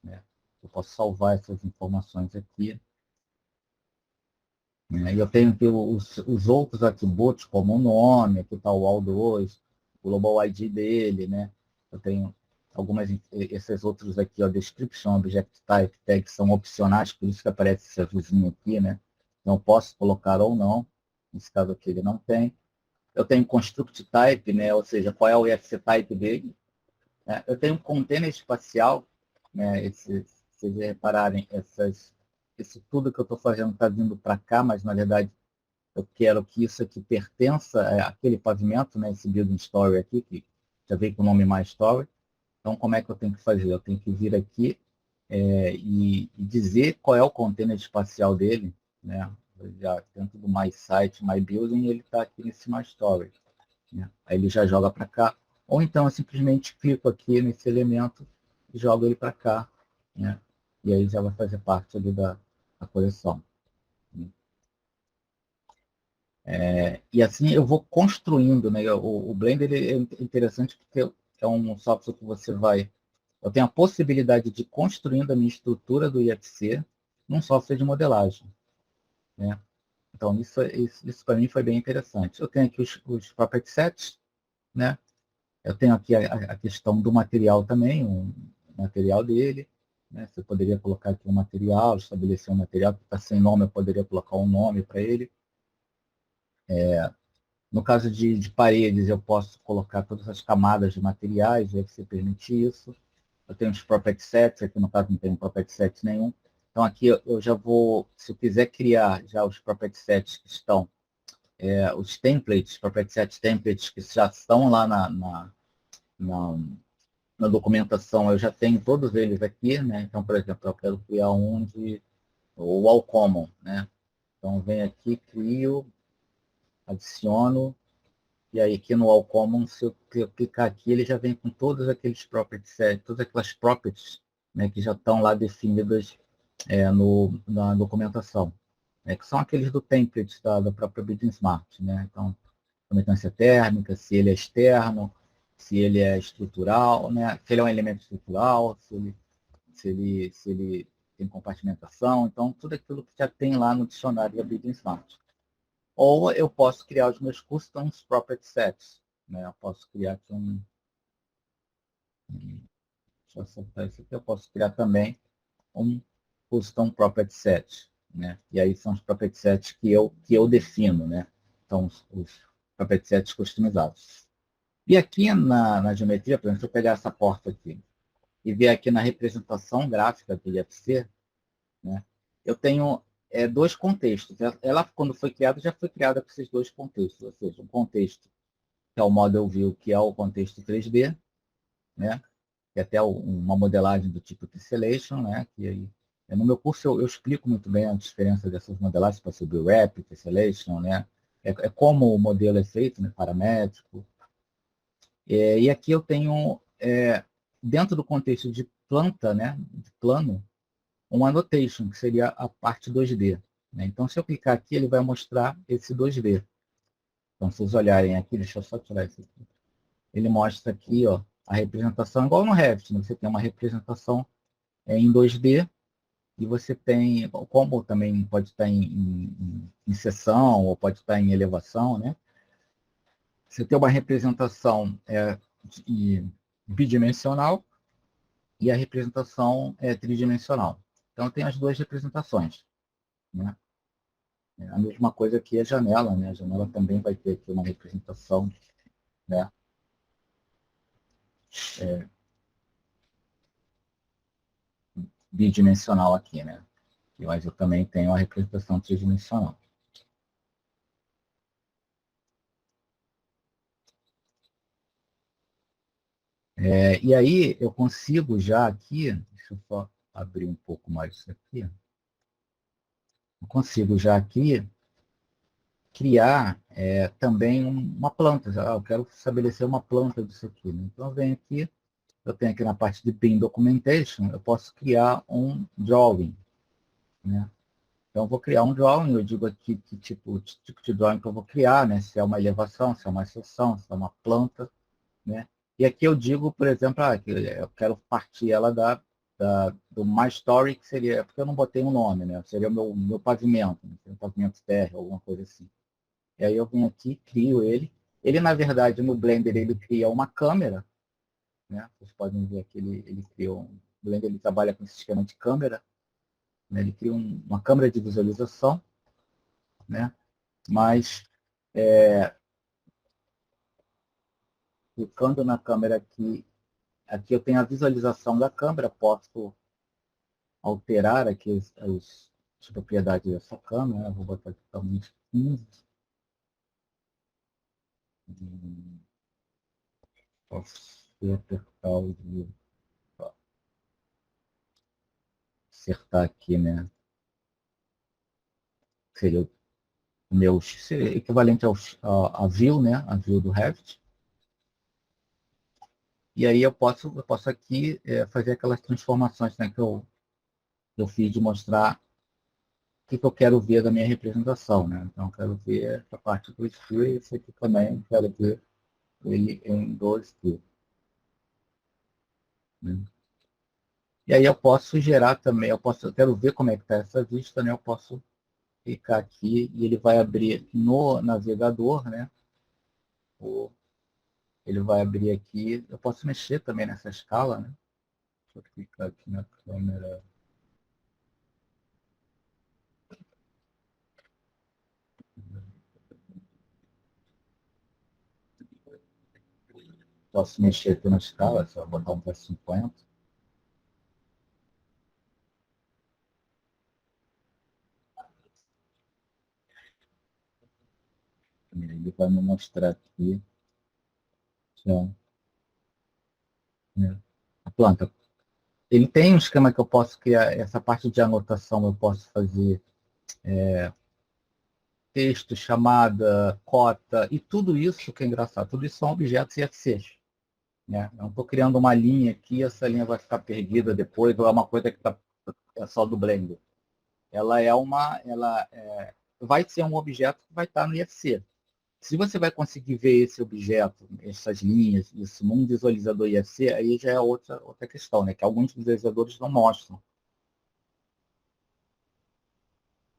Né? Eu posso salvar essas informações aqui. Né? E eu tenho aqui os outros atributos, como o nome, aqui está o wall2, o global ID dele, né? Eu tenho esses outros aqui, ó, description, object type, tag, são opcionais, por isso que aparece esse azulzinho aqui, né? Não posso colocar ou não, nesse caso aqui ele não tem. Eu tenho construct type, né? Ou seja, qual é o IFC type dele. Né? Eu tenho um container espacial, né? vocês repararem, isso tudo que eu estou fazendo está vindo para cá, mas na verdade eu quero que isso aqui pertença àquele pavimento, né, esse building story aqui, que já veio com o nome My Story. Então, como é que eu tenho que fazer? Eu tenho que vir aqui e dizer qual é o container espacial dele, né? Já dentro do My Site, My Building, ele está aqui nesse My Story, né? Aí ele já joga para cá. Ou então eu simplesmente clico aqui nesse elemento e jogo ele para cá, né? E aí já vai fazer parte ali da coleção. E assim eu vou construindo, né? O Blender ele é interessante porque é um software que você vai... Eu tenho a possibilidade de construindo a minha estrutura do IFC num software de modelagem, né? Então isso para mim foi bem interessante. Eu tenho aqui os property sets, né? Eu tenho aqui a questão do material também, um material dele, né? Você poderia colocar aqui um material, estabelecer um material que está sem nome, eu poderia colocar um nome para ele. No caso de paredes, eu posso colocar todas as camadas de materiais, aí você permite isso. Eu tenho os property sets, aqui no caso não tem property set nenhum. Então aqui eu já vou, se eu quiser criar já os property sets que estão, os templates, property set templates que já estão lá na, na documentação, eu já tenho todos eles aqui, né? Então, por exemplo, eu quero criar um de o All Common, né? Então, eu venho aqui, crio, adiciono, e aí aqui no All Common, se eu clicar aqui, ele já vem com todos aqueles properties, todas aquelas properties, né, que já estão lá definidas na documentação, que são aqueles do template da própria Building Smart, né? Então, conductância térmica, se ele é externo, se ele é estrutural, né? Se ele é um elemento estrutural, se ele tem compartimentação, então tudo aquilo que já tem lá no dicionário da Building Smart. Ou eu posso criar os meus customs property sets, né? Eu posso criar aqui deixa eu acertar isso aqui, eu posso criar também um custom property set, né? E aí são os property sets que eu defino, né? Então, os property sets customizados. E aqui na geometria, por exemplo, se eu pegar essa porta aqui e ver aqui na representação gráfica do IFC, né, eu tenho dois contextos. Ela, quando foi criada, já foi criada com esses dois contextos, ou seja, um contexto que é o Model View, que é o contexto 3D, né, que é até uma modelagem do tipo Tessellation, né, que aí, no meu curso eu explico muito bem a diferença dessas modelagens para subir Wrap, Tessellation, né, é como o modelo é feito, né, paramétrico. E aqui eu tenho, dentro do contexto de planta, né, de plano, um annotation, que seria a parte 2D. Né? Então, se eu clicar aqui, ele vai mostrar esse 2D. Então, se vocês olharem aqui, deixa eu só tirar isso aqui. Ele mostra aqui, ó, a representação, igual no Revit, né? Você tem uma representação em 2D, e você tem, como também pode estar em seção, ou pode estar em elevação, né? Você tem uma representação bidimensional e a representação tridimensional. Então, tem as duas representações, né? A mesma coisa aqui é a janela, né? A janela também vai ter aqui uma representação, né? Bidimensional aqui, né? Mas eu também tenho a representação tridimensional. E aí eu consigo já aqui, deixa eu só abrir um pouco mais isso aqui, eu consigo já aqui criar também uma planta. Eu quero estabelecer uma planta disso aqui, né? Então eu venho aqui, eu tenho aqui na parte de BIM Documentation, eu posso criar um drawing, né? Então, eu vou criar um drawing, eu digo aqui que tipo de drawing que eu vou criar, né? Se é uma elevação, se é uma seção, se é uma planta, né? E aqui eu digo, por exemplo, que eu quero partir ela do My Story, que seria, porque eu não botei um nome, né? Seria o meu pavimento, né? Um pavimento terra, alguma coisa assim. E aí eu venho aqui, crio ele. Ele, na verdade, no Blender, ele cria uma câmera, né? Vocês podem ver aqui, ele criou o Blender ele trabalha com esse esquema de câmera, né? Ele cria uma câmera de visualização, né? Mas, clicando na câmera aqui eu tenho a visualização da câmera, posso alterar aqui as propriedades dessa câmera, né? Vou botar aqui totalmente 15. Posso apertar o de acertar aqui, né? Seria o meu, seria equivalente a view, né? A view do Revit. E aí eu posso aqui fazer aquelas transformações, né, que eu fiz de mostrar o que eu quero ver da minha representação, né? Então eu quero ver essa parte do estilo e esse aqui também, quero ver ele em 2D. Né? E aí eu posso gerar também, eu quero ver como é que está essa vista, né? Eu posso clicar aqui e ele vai abrir no navegador, né? Ele vai abrir aqui, eu posso mexer também nessa escala, né? Deixa eu clicar aqui na câmera. Posso mexer aqui na escala, só botar um para 50. Ele vai me mostrar aqui já, né, a planta. Ele tem um esquema que eu posso criar, essa parte de anotação eu posso fazer texto, chamada, cota, e tudo isso que é engraçado, tudo isso são objetos IFCs. Né? Eu não estou criando uma linha aqui, essa linha vai ficar perdida depois, ou é uma coisa que é só do Blender. Vai ser um objeto que vai estar no IFC. Se você vai conseguir ver esse objeto, essas linhas, isso num visualizador IFC, aí já é outra questão, né? Que alguns visualizadores não mostram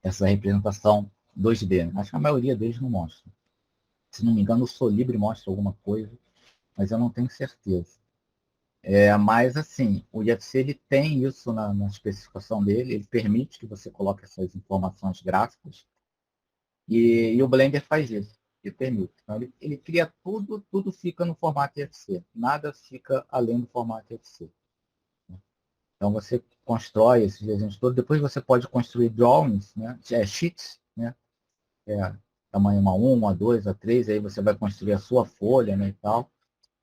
essa representação 2D. Né? Acho que a maioria deles não mostra. Se não me engano, o Solibri mostra alguma coisa, mas eu não tenho certeza. Mas, assim, o IFC ele tem isso na especificação dele, ele permite que você coloque essas informações gráficas, e o Blender faz isso, ele permite. Então, ele cria tudo fica no formato IFC, nada fica além do formato IFC. Então, você constrói esses desenhos todos, depois você pode construir drawings, né? Sheets, né? Tamanho A1, A2, A3, aí você vai construir a sua folha, né, e tal.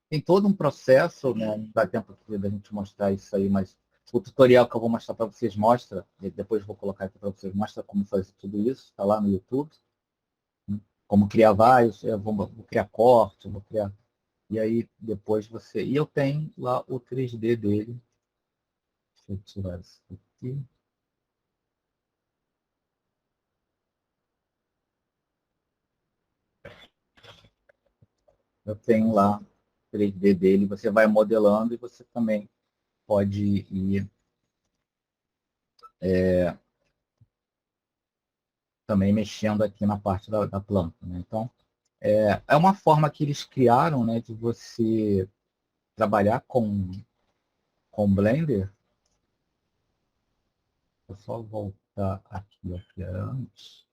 Tem todo um processo, né? Não dá tempo aqui da gente mostrar isso aí, mas o tutorial que eu vou mostrar para vocês mostra, e depois vou colocar aqui para vocês, mostra como fazer tudo isso, está lá no YouTube. Né? Como criar vários, vou criar corte, vou criar. E aí depois você. E eu tenho lá o 3D dele. Deixa eu tirar isso aqui. Eu tenho lá o 3D dele, você vai modelando e você também pode ir também mexendo aqui na parte da planta. Né? Então, é uma forma que eles criaram, né, de você trabalhar com Blender. Vou só voltar aqui ao que era antes.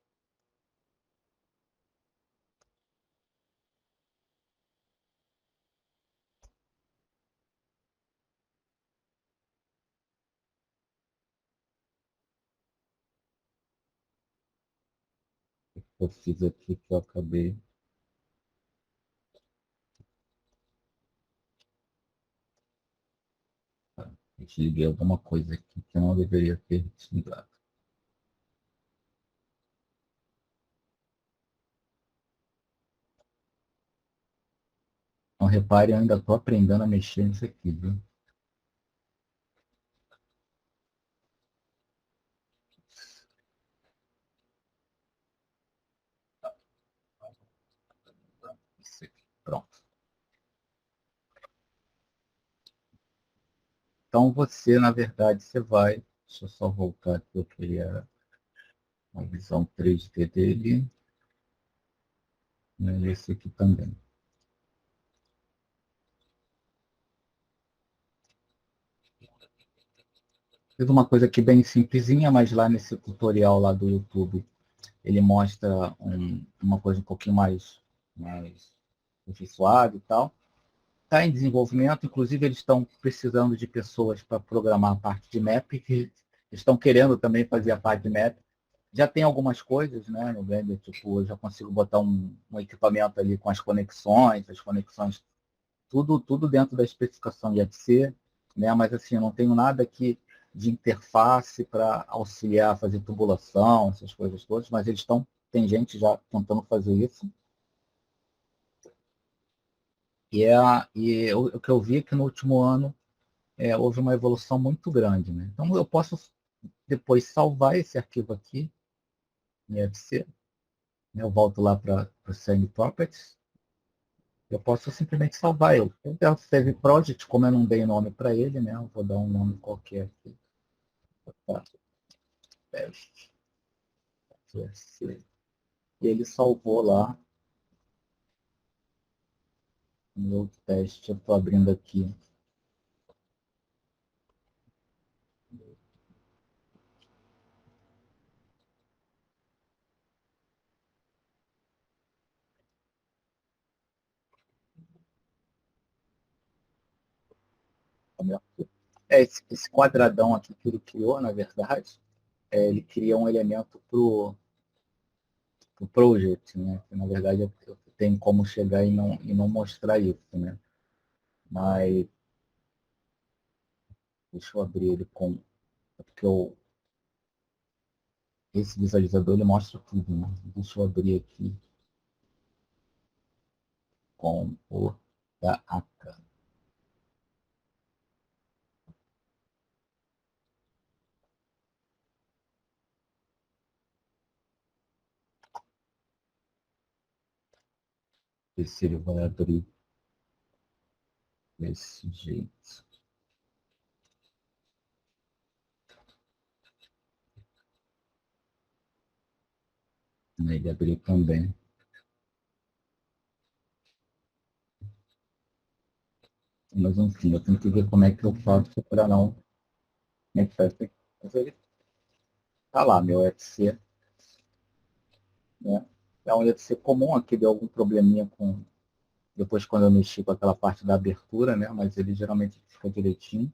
Eu fiz aqui que eu acabei. Desliguei alguma coisa aqui que eu não deveria ter desligado. Então, repare, eu ainda estou aprendendo a mexer nisso aqui, viu? Isso aqui. Pronto. Então, você, na verdade, você vai... Deixa eu só voltar aqui, eu queria a visão 3D dele. Né? Esse aqui também. Fiz uma coisa aqui bem simplesinha, mas lá nesse tutorial lá do YouTube, ele mostra uma coisa um pouquinho mais suave e tal. Está em desenvolvimento, inclusive eles estão precisando de pessoas para programar a parte de map, que estão querendo também fazer a parte de map. Já tem algumas coisas, né, no Blender, tipo, eu já consigo botar um equipamento ali com as conexões, tudo dentro da especificação IFC, né, mas assim, eu não tenho nada aqui de interface para auxiliar a fazer tubulação, essas coisas todas, mas tem gente já tentando fazer isso. O que eu vi é que no último ano houve uma evolução muito grande, né? Então eu posso depois salvar esse arquivo aqui em FC, né? Eu volto lá para o Save Properties, eu posso simplesmente salvar ele. Então, Save Project, como eu não dei nome para ele, né? Eu vou dar um nome qualquer aqui. Tá? E ele salvou lá o meu teste. Eu estou abrindo aqui. Esse quadradão aqui que ele criou, na verdade, ele cria um elemento para o project, né? Que, na verdade, eu tenho como chegar e não mostrar isso, né? Mas deixa eu abrir ele com... Porque esse visualizador ele mostra tudo, né? Deixa eu abrir aqui com o da ACA. Ver se ele vai abrir desse jeito. Ele abriu também. Mas enfim, eu tenho que ver como é que eu faço para não... Como é que faz? Mas ele tá lá, meu FC, né? É um UFC comum aqui, deu algum probleminha com... Depois, quando eu mexi com aquela parte da abertura, né? Mas ele geralmente fica direitinho,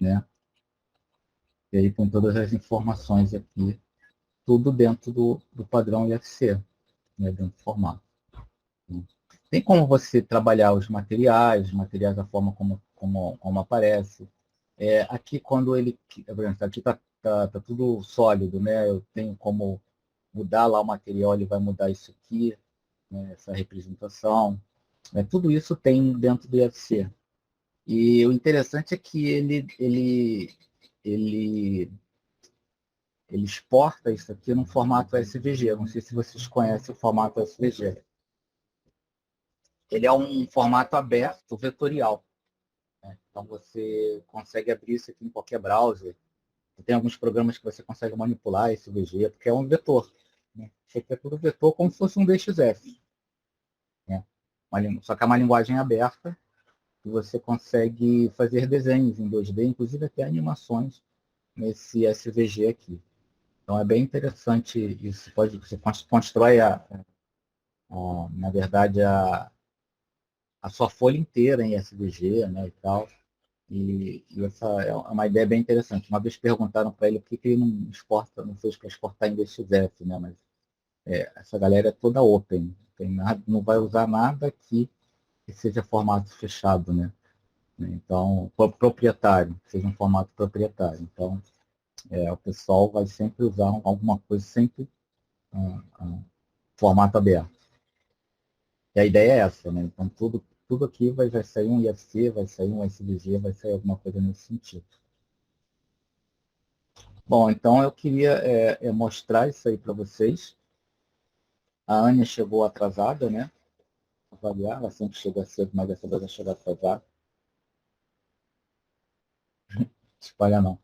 né? E aí tem todas as informações aqui, tudo dentro do padrão IFC, né? Dentro do formato. Né? Tem como você trabalhar os materiais da forma como aparece. Aqui, quando ele... Aqui tá tudo sólido, né? Eu tenho como mudar lá o material, ele vai mudar isso aqui, né? Essa representação. Tudo isso tem dentro do IFC. E o interessante é que ele, ele exporta isso aqui no formato SVG. Não sei se vocês conhecem o formato SVG. Ele é um formato aberto, vetorial. Né? Então você consegue abrir isso aqui em qualquer browser. Tem alguns programas que você consegue manipular esse VG, porque é um vetor. Né? Isso aqui é tudo vetor como se fosse um DXF. Né? Só que é uma linguagem aberta e você consegue fazer desenhos em 2D, inclusive até animações nesse SVG aqui. Então é bem interessante isso. Você constrói, na verdade, a sua folha inteira em SVG, né, e tal. E essa é uma ideia bem interessante. Uma vez perguntaram para ele por que ele não exporta, não fez para exportar em DXF, né? Mas essa galera é toda open, tem nada, não vai usar nada aqui que seja formato fechado, né? Então, proprietário, que seja um formato proprietário. Então, o pessoal vai sempre usar alguma coisa, sempre formato aberto. E a ideia é essa, né? Então, tudo aqui vai sair um IFC, vai sair um SVG, vai sair alguma coisa nesse sentido. Bom, então eu queria mostrar isso aí para vocês. A Ania chegou atrasada, né? Avaliar, ela sempre chega cedo, mas dessa vez ela chegou atrasada. Espalha não.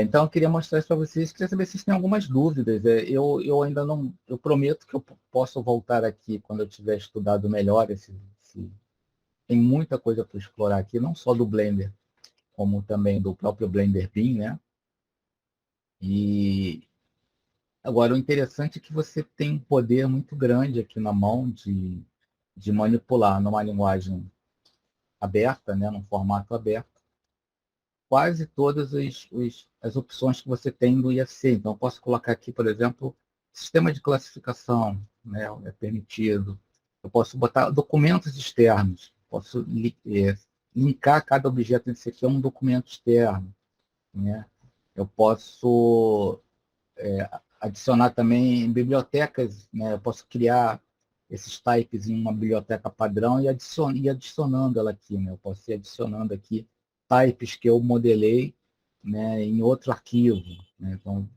Então eu queria mostrar isso para vocês, queria saber se vocês têm algumas dúvidas. Eu ainda não, eu prometo que eu posso voltar aqui quando eu tiver estudado melhor tem muita coisa para explorar aqui, não só do Blender, como também do próprio Blender Beam, né? E agora o interessante é que você tem um poder muito grande aqui na mão de manipular numa linguagem aberta, né, num formato aberto, quase todas as opções que você tem do IFC. Então, eu posso colocar aqui, por exemplo, sistema de classificação, né, é permitido. Eu posso botar documentos externos, posso linkar cada objeto desse aqui a um documento externo, né? Eu posso adicionar também bibliotecas, né? Eu posso criar esses types em uma biblioteca padrão e ir adicionando ela aqui, né? Eu posso ir adicionando aqui types que eu modelei, né, em outro arquivo, né? Então,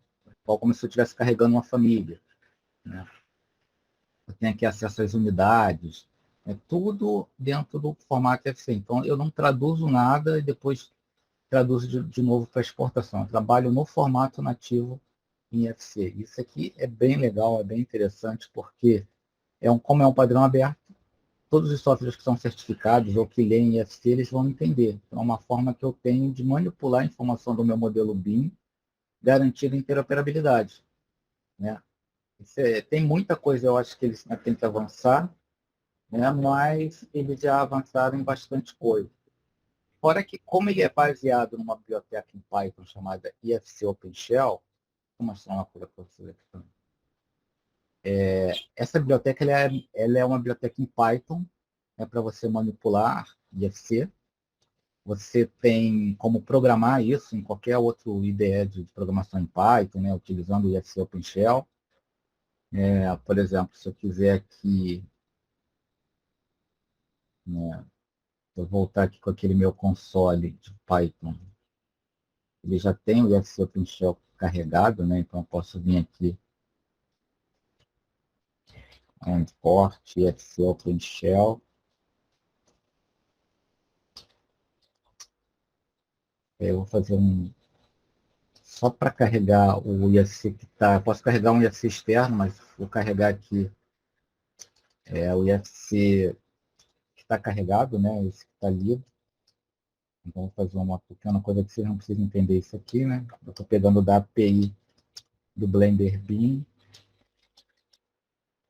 como se eu estivesse carregando uma família, né? Eu tenho aqui acesso às unidades, é tudo dentro do formato FC. Então, eu não traduzo nada e depois traduzo de novo para exportação. Eu trabalho no formato nativo em FC. Isso aqui é bem legal, é bem interessante, porque como é um padrão aberto, todos os softwares que são certificados ou que leem IFC, eles vão entender. Então, é uma forma que eu tenho de manipular a informação do meu modelo BIM, garantindo interoperabilidade, né? Tem muita coisa, eu acho que eles ainda têm que avançar, né? Mas eles já avançaram em bastante coisa. Fora que, como ele é baseado numa biblioteca em Python chamada IFC OpenShell, vou mostrar uma coisa para vocês aqui também. Essa biblioteca ela é uma biblioteca em Python, para você manipular IFC. Você tem como programar isso em qualquer outro IDE de programação em Python, né, utilizando o IFC OpenShell. Por exemplo, se eu quiser aqui, né, eu voltar aqui com aquele meu console de Python, ele já tem o IFC OpenShell carregado, né, então eu posso vir aqui, import IFC OpenShell. Eu vou fazer só para carregar o IFC que está. Eu posso carregar um IFC externo, mas vou carregar aqui o IFC que está carregado, né? Esse que está livre. Então, vou fazer uma pequena coisa que vocês não precisam entender isso aqui, né? Eu estou pegando da API do Blender Beam,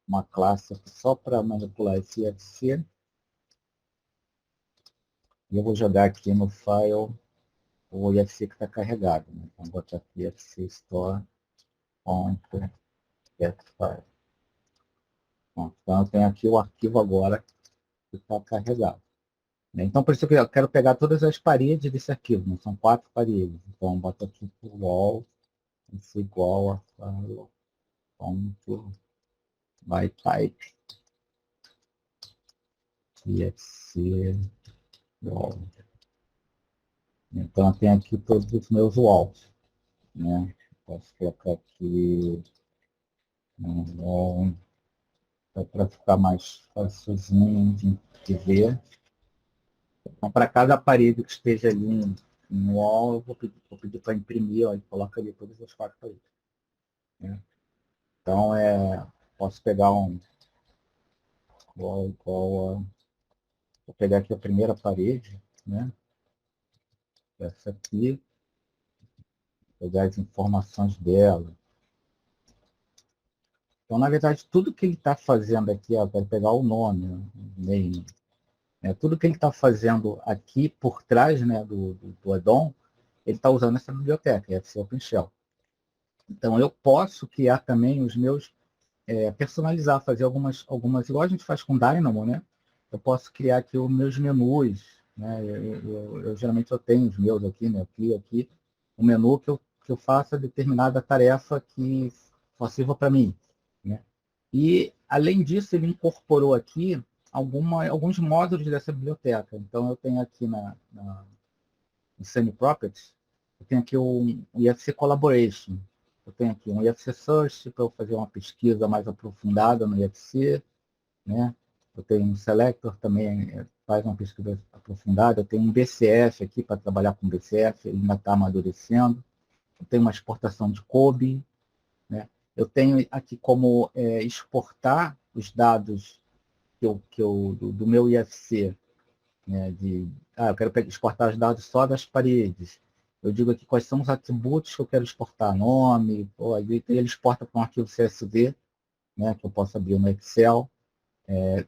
uma classe só para manipular esse IFC. E eu vou jogar aqui no file o IFC que está carregado, né? Então, vou botar aqui IFC store.getFile. Então, eu tenho aqui o arquivo agora que está carregado. Então, por isso que eu quero pegar todas as paredes desse arquivo, né? São 4 paredes. Então, bota aqui por wall, isso igual a file.myType, txt wall. Então, eu tenho aqui todos os meus walls, né? Posso colocar aqui para ficar mais facilzinho de ver. Então, para cada parede que esteja ali no wall, eu vou pedir para imprimir, ó, e coloca ali todas as 4 paredes, né? Então, posso pegar vou pegar aqui a primeira parede, né? Essa aqui, pegar as informações dela. Então, na verdade, tudo que ele está fazendo aqui, ó, vai pegar o nome, né? Name, né? Tudo que ele está fazendo aqui por trás, né, do addon, ele está usando essa biblioteca, FC OpenShell. Então, eu posso criar também os meus, personalizar, fazer algumas, igual a gente faz com Dynamo, né? Eu posso criar aqui os meus menus, né? Geralmente eu tenho os meus aqui, né? Eu crio aqui um menu que eu faça determinada tarefa que só sirva para mim, né? E, além disso, ele incorporou aqui alguns módulos dessa biblioteca. Então, eu tenho aqui no Semi-Properties, eu tenho aqui um IFC Collaboration. Eu tenho aqui um IFC Search para eu fazer uma pesquisa mais aprofundada no IFC, né? Eu tenho um Selector também, faz uma pesquisa aprofundada. Eu tenho um BCF aqui para trabalhar com BCF, ele ainda está amadurecendo. Eu tenho uma exportação de COBE, né? Eu tenho aqui como exportar os dados do meu IFC, né? Eu quero exportar os dados só das paredes. Eu digo aqui quais são os atributos que eu quero exportar, nome, aí ele exporta para um arquivo CSV, né, que eu posso abrir no Excel.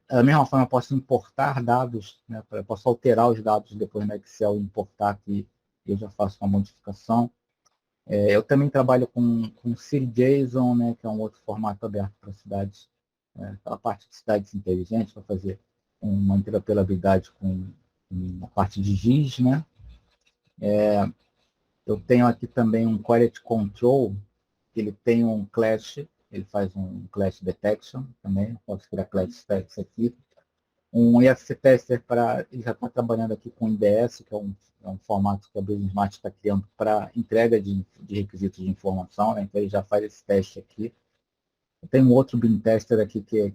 Da mesma forma, eu posso importar dados, né, eu posso alterar os dados depois no Excel e importar aqui eu já faço uma modificação. Eu também trabalho com CJSON, né, que é um outro formato aberto para cidades, aquela parte de cidades inteligentes, para fazer uma interoperabilidade com a parte de GIS, né? Eu tenho aqui também um Quality Control, que ele tem um clash, ele faz um clash detection também, posso criar clash tests aqui. Um IFC Tester ele já está trabalhando aqui com IDS, que é um formato que a Business Smart está criando para entrega de requisitos de informação, né? Então ele já faz esse teste aqui. Eu tenho um outro Bean Tester aqui que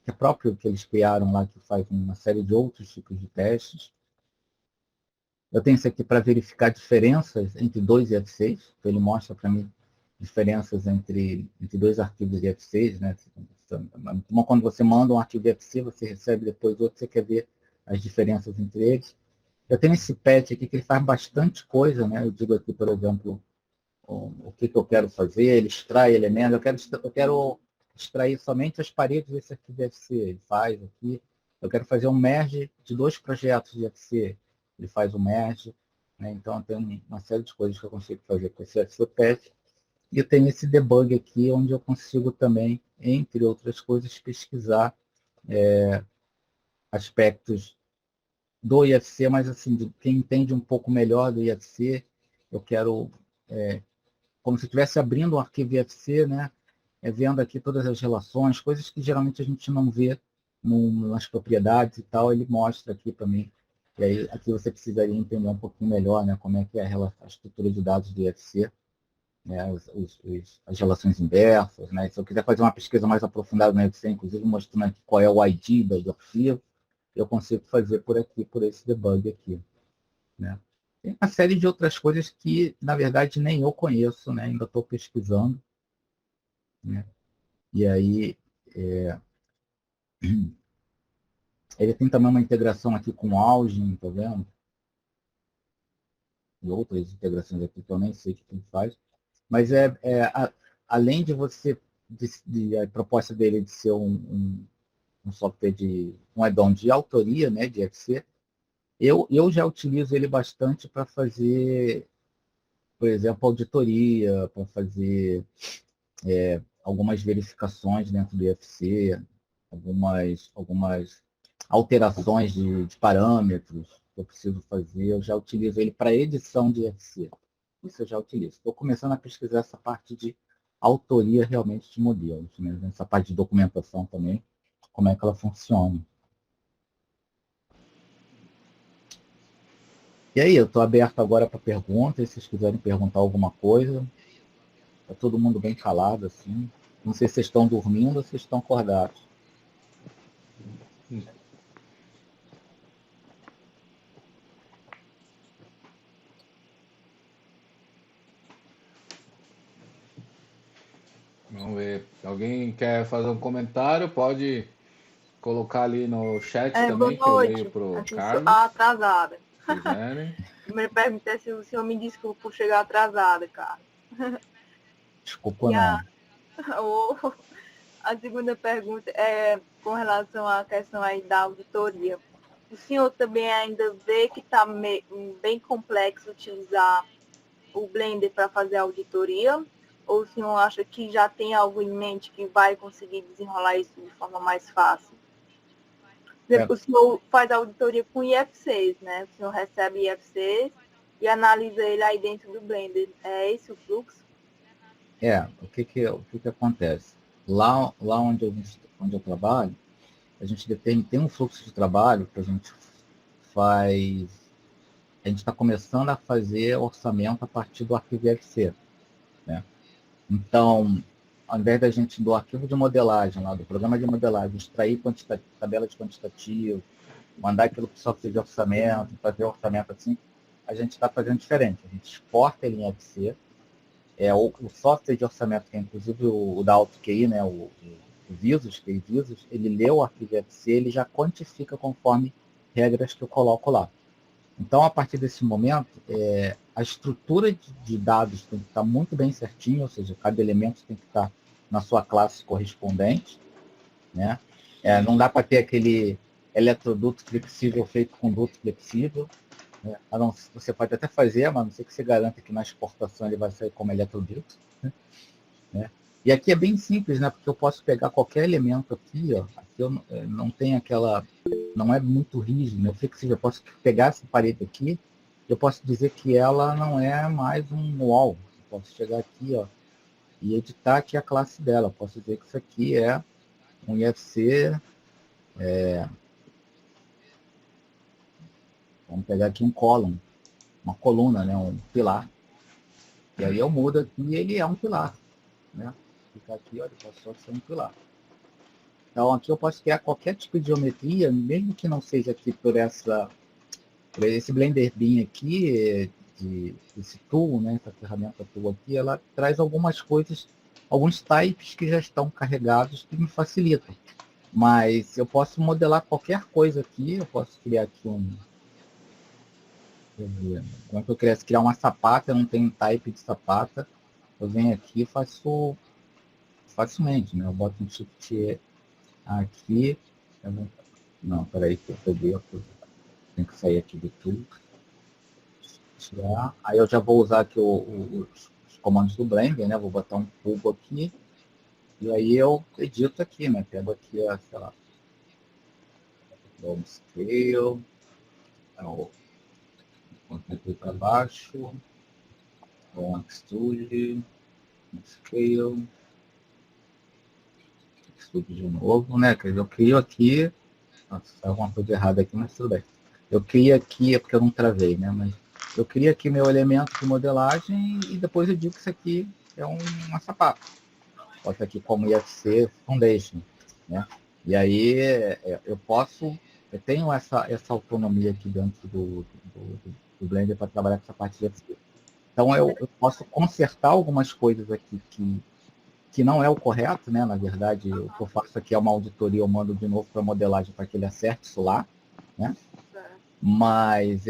é próprio que eles criaram lá, que faz uma série de outros tipos de testes. Eu tenho esse aqui para verificar diferenças entre dois IFCs, então ele mostra para mim diferenças entre dois arquivos IFCs, né? Então, quando você manda um arquivo IFC, você recebe depois outro, você quer ver as diferenças entre eles. Eu tenho esse patch aqui que ele faz bastante coisa, né? Eu digo aqui, por exemplo, o que eu quero fazer, ele extrai elementos, eu quero extrair somente as paredes desse arquivo IFC, ele faz aqui. Eu quero fazer um merge de dois projetos de IFC, ele faz o merge, né? Então tem uma série de coisas que eu consigo fazer com esse IFC patch. E eu tenho esse debug aqui, onde eu consigo também, entre outras coisas, pesquisar aspectos do IFC, mas assim, de quem entende um pouco melhor do IFC, eu quero, como se estivesse abrindo um arquivo IFC, né? Vendo aqui todas as relações, coisas que geralmente a gente não vê nas propriedades e tal, ele mostra aqui para mim. E aí, aqui você precisaria entender um pouquinho melhor, né? Como é que é a estrutura de dados do IFC. Né, as relações inversas, né? Se eu quiser fazer uma pesquisa mais aprofundada no IFC, inclusive mostrando aqui qual é o ID do arquivo, eu consigo fazer por aqui, por esse debug aqui. Né? Tem uma série de outras coisas que, na verdade, nem eu conheço, né? Ainda estou pesquisando. Né? E aí, ele tem também uma integração aqui com o Algin, tá vendo? E outras integrações aqui que eu nem sei o que ele faz. Mas além de você, a proposta dele de ser um software um add-on de autoria, né, de IFC, eu já utilizo ele bastante para fazer, por exemplo, auditoria, para fazer algumas verificações dentro do IFC, algumas alterações de parâmetros que eu preciso fazer, eu já utilizo ele para edição de IFC. Isso eu já utilizo. Estou começando a pesquisar essa parte de autoria realmente de modelos, né? Essa parte de documentação também, como é que ela funciona. E aí, eu estou aberto agora para perguntas, se vocês quiserem perguntar alguma coisa. Está todo mundo bem calado, assim. Não sei se vocês estão dormindo ou se estão acordados. Vamos ver. Alguém quer fazer um comentário? Pode colocar ali no chat também, que eu leio para o Carlos. Atrasada. Se quiserem. Primeira pergunta é se o senhor me desculpa por chegar atrasada, cara. Desculpa, não. A segunda pergunta é com relação à questão aí da auditoria. O senhor também ainda vê que está bem complexo utilizar o Blender para fazer a auditoria? Ou o senhor acha que já tem algo em mente que vai conseguir desenrolar isso de forma mais fácil? O senhor faz a auditoria com IFCs, né? O senhor recebe IFCs e analisa ele aí dentro do Blender. É esse o fluxo? O que acontece? Lá onde eu trabalho, a gente tem um fluxo de trabalho que a gente faz. A gente está começando a fazer orçamento a partir do arquivo IFC. Né? Então, ao invés da gente, do arquivo de modelagem, lá do programa de modelagem, extrair tabela de quantitativo, mandar aquilo para o software de orçamento, fazer orçamento assim, a gente está fazendo diferente. A gente exporta ele em IFC. O software de orçamento, que é inclusive o da AutoQI, né, o Visus, ele lê o arquivo IFC, ele já quantifica conforme regras que eu coloco lá. Então, a partir desse momento, a estrutura de dados tem que estar muito bem certinha, ou seja, cada elemento tem que estar na sua classe correspondente. Né? Não dá para ter aquele eletroduto flexível feito com duto flexível. né? Você pode até fazer, mas não sei que você garanta que na exportação ele vai sair como eletrolito, né? E aqui é bem simples, né? Porque eu posso pegar qualquer elemento aqui, ó. Aqui eu não tem aquela, não é muito rígido, né? Flexível. Eu posso pegar essa parede aqui, eu posso dizer que ela não é mais um wall. Eu posso chegar aqui, ó, e editar aqui a classe dela. Eu posso dizer que isso aqui é um IFC. Vamos pegar aqui um column, uma coluna, né? Um pilar. E aí eu mudo aqui e ele é um pilar, né? Ficar aqui, olha, passou a ser um pilar. Então aqui eu posso criar qualquer tipo de geometria, mesmo que não seja aqui por esse Blender Beam aqui, esse tool, né? Essa ferramenta tool aqui, ela traz algumas coisas, alguns types que já estão carregados que me facilitam. Mas eu posso modelar qualquer coisa aqui, eu posso criar aqui como é que eu quisesse criar uma sapata, eu não tenho type de sapata, eu venho aqui e faço facilmente, né? Eu boto um shift aqui, não, peraí que eu peguei, tem que sair aqui do tool, tirar, aí eu já vou usar aqui os comandos do Blender, né? Vou botar um cubo aqui, e aí eu edito aqui, né? Pego aqui, sei lá, dou um scale, aqui para baixo, com extrude, scale, extrude de novo, né? Quer dizer, eu crio aqui, nossa, saiu alguma coisa errada aqui, mas tudo bem. Eu crio aqui, é porque eu não travei, né? Mas eu crio aqui meu elemento de modelagem e depois eu digo que isso aqui é uma sapata. Bota aqui como IFC Foundation, né? E aí eu tenho essa autonomia aqui dentro do Blender para trabalhar com essa parte de IFC. Então eu posso consertar algumas coisas aqui que não é o correto, né? Na verdade, o que eu faço aqui é uma auditoria, eu mando de novo para a modelagem para que ele acerte isso lá, né? Mas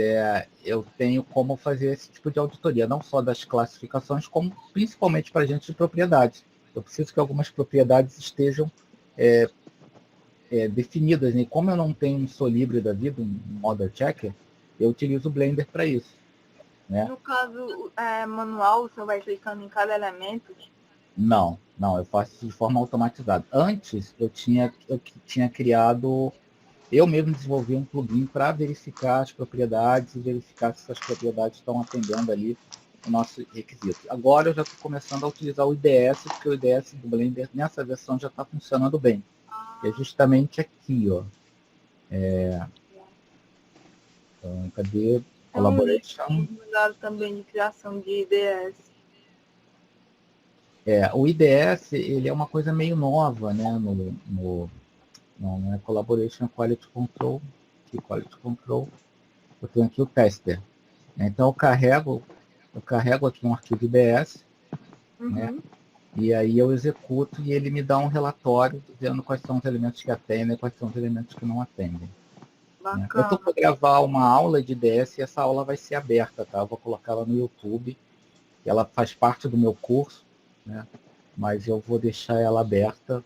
eu tenho como fazer esse tipo de auditoria, não só das classificações, como principalmente para agentes de propriedade. Eu preciso que algumas propriedades estejam definidas, né? E como eu não tenho um Solibri da vida, um Model Checker, eu utilizo o Blender para isso, né? No caso manual, você vai clicando em cada elemento? Não, eu faço de forma automatizada. Antes, eu tinha criado, eu mesmo desenvolvi um plugin para verificar as propriedades e verificar se essas propriedades estão atendendo ali o nosso requisito. Agora eu já estou começando a utilizar o IDS, porque o IDS do Blender, nessa versão, já está funcionando bem. É justamente aqui, ó. Então, cadê? Collaboration. Também de criação de IDS. O IDS, ele é uma coisa meio nova, né? Não é Collaboration, Quality Control. Aqui, Quality Control. Eu tenho aqui o tester. Então, eu carrego aqui um arquivo IDS, né? E aí eu executo e ele me dá um relatório dizendo quais são os elementos que atendem e quais são os elementos que não atendem. Né? Eu estou para gravar uma aula de IDS e essa aula vai ser aberta, tá? Eu vou colocá-la no YouTube. Ela faz parte do meu curso, né? Mas eu vou deixar ela aberta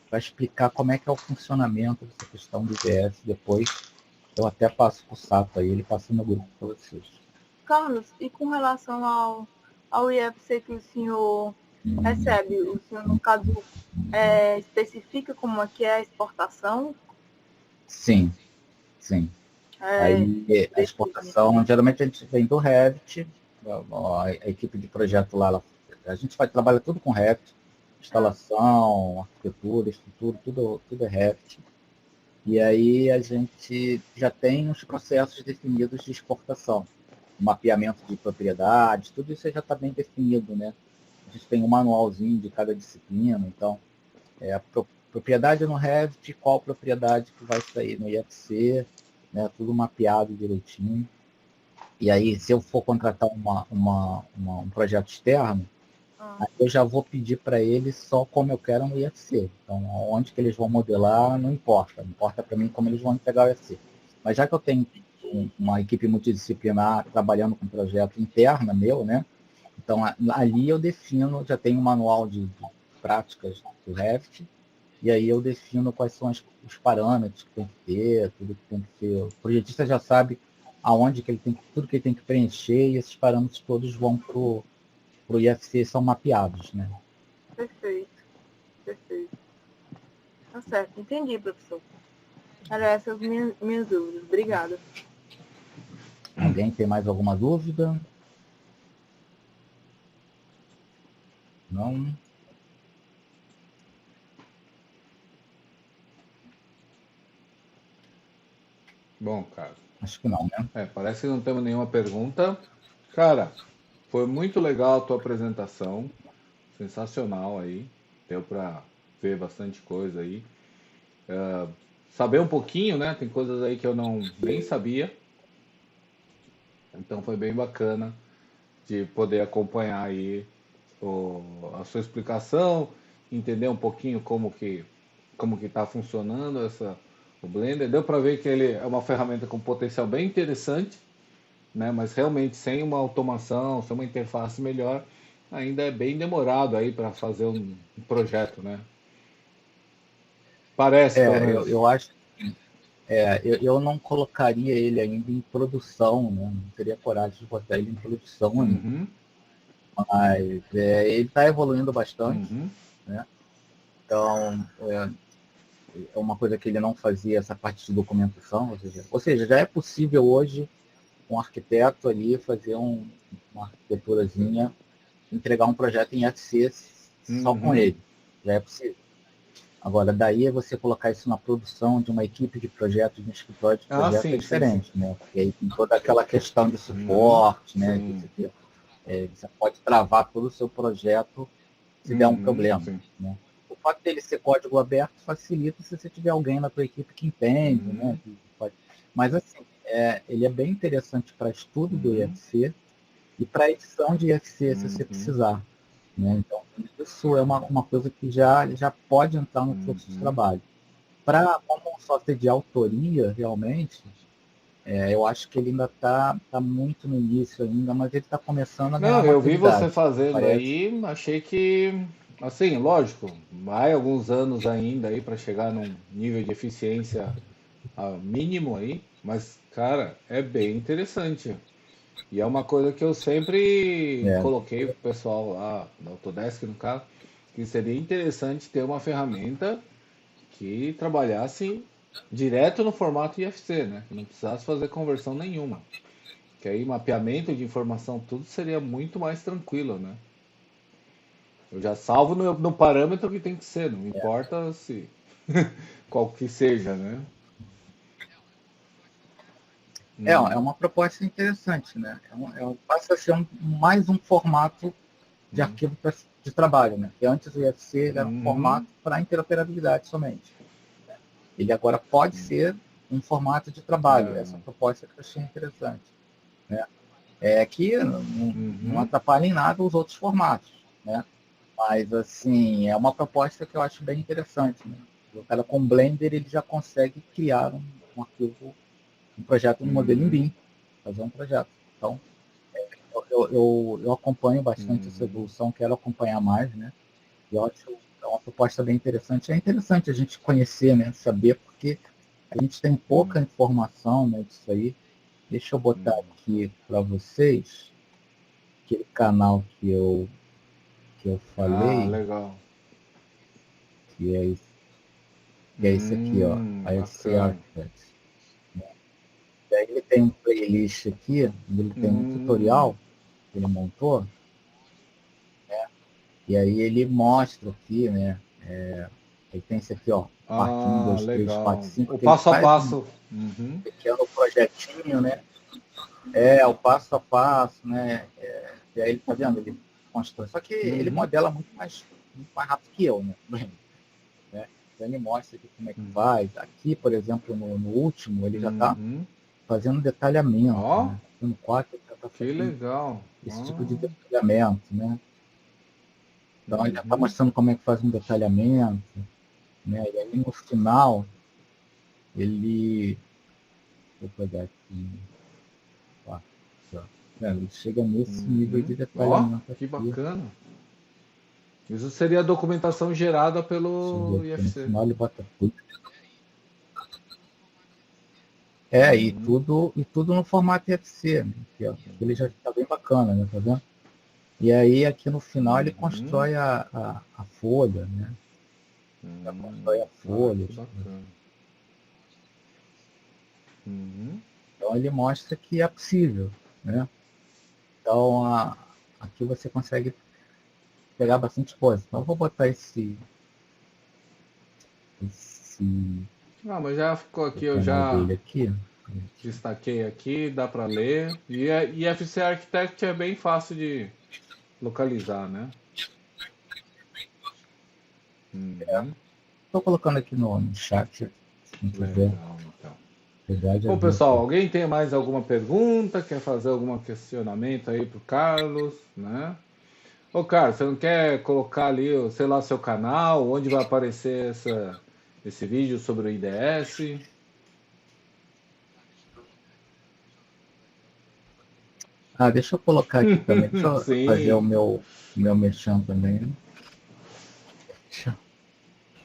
para explicar como é que é o funcionamento dessa questão do IDS. Depois eu até passo para o Sato aí, ele passa no grupo para vocês. Carlos, e com relação ao IFC que o senhor recebe, o senhor, no caso, especifica como é que é a exportação? Sim. Aí a exportação, geralmente a gente vem do Revit, a equipe de projeto lá, a gente trabalha tudo com Revit, instalação, arquitetura, estrutura, tudo é Revit. E aí a gente já tem os processos definidos de exportação, mapeamento de propriedades, tudo isso já está bem definido, né? A gente tem um manualzinho de cada disciplina, então, a propriedade no Revit, qual propriedade que vai sair no IFC, né? Tudo mapeado direitinho. E aí, se eu for contratar um projeto externo, aí eu já vou pedir para eles só como eu quero no IFC. Então, onde que eles vão modelar, não importa. Não importa para mim como eles vão entregar o IFC. Mas já que eu tenho uma equipe multidisciplinar trabalhando com projeto interno meu, né? Então, ali eu defino, já tenho um manual de práticas do Revit, e aí eu defino quais são os parâmetros que tem que ter, tudo que tem que ser. O projetista já sabe aonde que ele tem, tudo que ele tem que preencher, e esses parâmetros todos vão para o IFC, são mapeados, né? Perfeito, perfeito. Tá certo, entendi, professor. Eram essas minhas dúvidas. Obrigada. Alguém tem mais alguma dúvida? Não? Bom, cara. Acho que não, né? Parece que não temos nenhuma pergunta. Cara, foi muito legal a tua apresentação. Sensacional aí. Deu para ver bastante coisa aí. Saber um pouquinho, né? Tem coisas aí que eu nem sabia. Então foi bem bacana de poder acompanhar aí a sua explicação, entender um pouquinho como que está funcionando o Blender. Deu para ver que ele é uma ferramenta com potencial bem interessante, né? Mas realmente sem uma automação, sem uma interface melhor, ainda é bem demorado aí para fazer um projeto, né? Parece, pelo menos. Eu acho que eu não colocaria ele ainda em produção, né? Não teria coragem de botar ele em produção ainda. Uhum, Mas ele está evoluindo bastante, uhum, né? Então, é uma coisa que ele não fazia, essa parte de documentação, ou seja, já é possível hoje um arquiteto ali fazer uma arquiteturazinha, entregar um projeto em FC só com uhum. ele, já é possível. Agora, daí é você colocar isso na produção de uma equipe de projetos, de um escritório de projeto, Sim, é diferente, sim. né? Porque aí tem toda aquela questão de suporte, né? Sim. Você pode travar todo o seu projeto se der um problema, Sim. né? O fato dele ser código aberto facilita se você tiver alguém na tua equipe que entende, né? Mas assim, ele é bem interessante para estudo do IFC e para edição de IFC, se você precisar, né? Então, isso é uma coisa que já pode entrar no fluxo de trabalho. Como um software de autoria, realmente, eu acho que ele ainda está muito no início ainda, mas ele está começando a ganhar Não, eu vi você maturidade. fazendo Parece. aí, achei que, assim, lógico, vai alguns anos ainda aí para chegar num nível de eficiência mínimo aí, mas, cara, é bem interessante. E é uma coisa que eu sempre coloquei pro pessoal lá da Autodesk, no caso, que seria interessante ter uma ferramenta que trabalhasse direto no formato IFC, né? Que não precisasse fazer conversão nenhuma. Que aí mapeamento de informação, tudo seria muito mais tranquilo, né? Eu já salvo no parâmetro que tem que ser, não importa se qual que seja, né? É uma proposta interessante, né? Passa a ser mais um formato de arquivo de trabalho, né? Porque antes o IFC era um formato para interoperabilidade somente. Ele agora pode ser um formato de trabalho. Essa proposta que eu achei interessante, né? É que não atrapalha em nada os outros formatos, né? Mas, assim, é uma proposta que eu acho bem interessante, né? O cara com Blender, ele já consegue criar um arquivo, um projeto no modelo em BIM, fazer um projeto. Então, eu acompanho bastante essa evolução, quero acompanhar mais, né? E eu acho é uma proposta bem interessante. É interessante a gente conhecer, né? Saber, porque a gente tem pouca informação, né, disso aí. Deixa eu botar aqui para vocês aquele canal que eu falei, Legal. que é esse aqui, ó, IFC Architects. E aí ele tem um playlist aqui, ele tem um tutorial que ele montou, né? E aí ele mostra aqui, né? Aí tem esse aqui, ó, parte 1, 2, 3, 4, Legal. 5, O que ele passo a faz passo. um pequeno projetinho, né? O passo a passo, né? E aí ele tá vendo, ele constrói. Só que ele modela muito mais rápido que eu, né? Então ele mostra aqui como é que faz. Aqui, por exemplo, no último, ele já está fazendo detalhamento. Né? No 4, ele já está Que fazendo legal. esse tipo de detalhamento. Né? Então ele já está mostrando como é que faz um detalhamento. Né? E aí no final, ele. Vou pegar aqui. Ele chega nesse nível de detalhamento Que aqui. bacana. Isso seria a documentação gerada pelo No IFC. final ele bota tudo. E tudo no formato FC, né? Ele já está bem bacana, né? Tá vendo? E aí aqui no final ele constrói a folha, né? Já constrói a folha. Que bacana. Então ele mostra que é possível, né? Então aqui você consegue pegar bastante coisa. Então eu vou botar esse Mas já ficou aqui, eu canal já dele aqui. destaquei aqui, dá para ler. E a IFC Architect é bem fácil de localizar, né? Estou colocando aqui no chat, se não quiser. Legal, então. Verdade, Bom, pessoal, alguém tem mais alguma pergunta? Quer fazer algum questionamento aí pro Carlos, né? Ô, Carlos, você não quer colocar ali, sei lá, seu canal, onde vai aparecer esse vídeo sobre o IDS? Deixa eu colocar aqui também. Deixa eu fazer o Sim. meu merchan também. Né?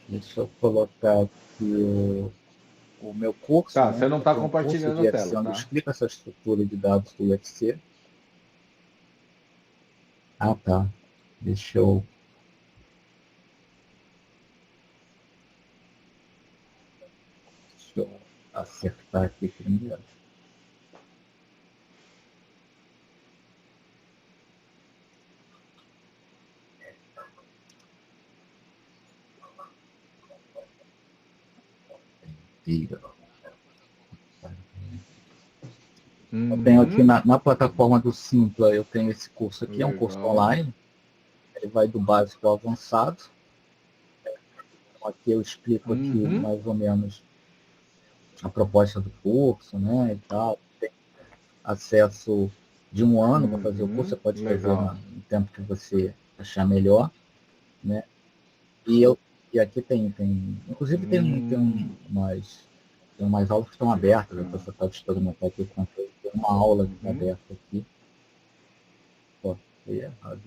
Deixa eu colocar aqui o meu curso, Tá, né? você não Eu está tenho um curso compartilhando de a UFC tela, onde eu tá? explico essa estrutura de dados do UFC. Tá. Deixa eu acertar aqui primeiro. Eu tenho aqui na plataforma do Simpla, eu tenho esse curso aqui, é um curso Legal. online. Ele vai do básico ao avançado. Então, aqui eu explico aqui mais ou menos a proposta do curso, né, e tal. Tem acesso de 1 ano para fazer o curso, você pode fazer Legal. no tempo que você achar melhor, né? E aqui inclusive tem umas aulas que estão abertas, né, você pode experimentar aqui com tem uma aula que está aberta aqui. Pô, foi errado.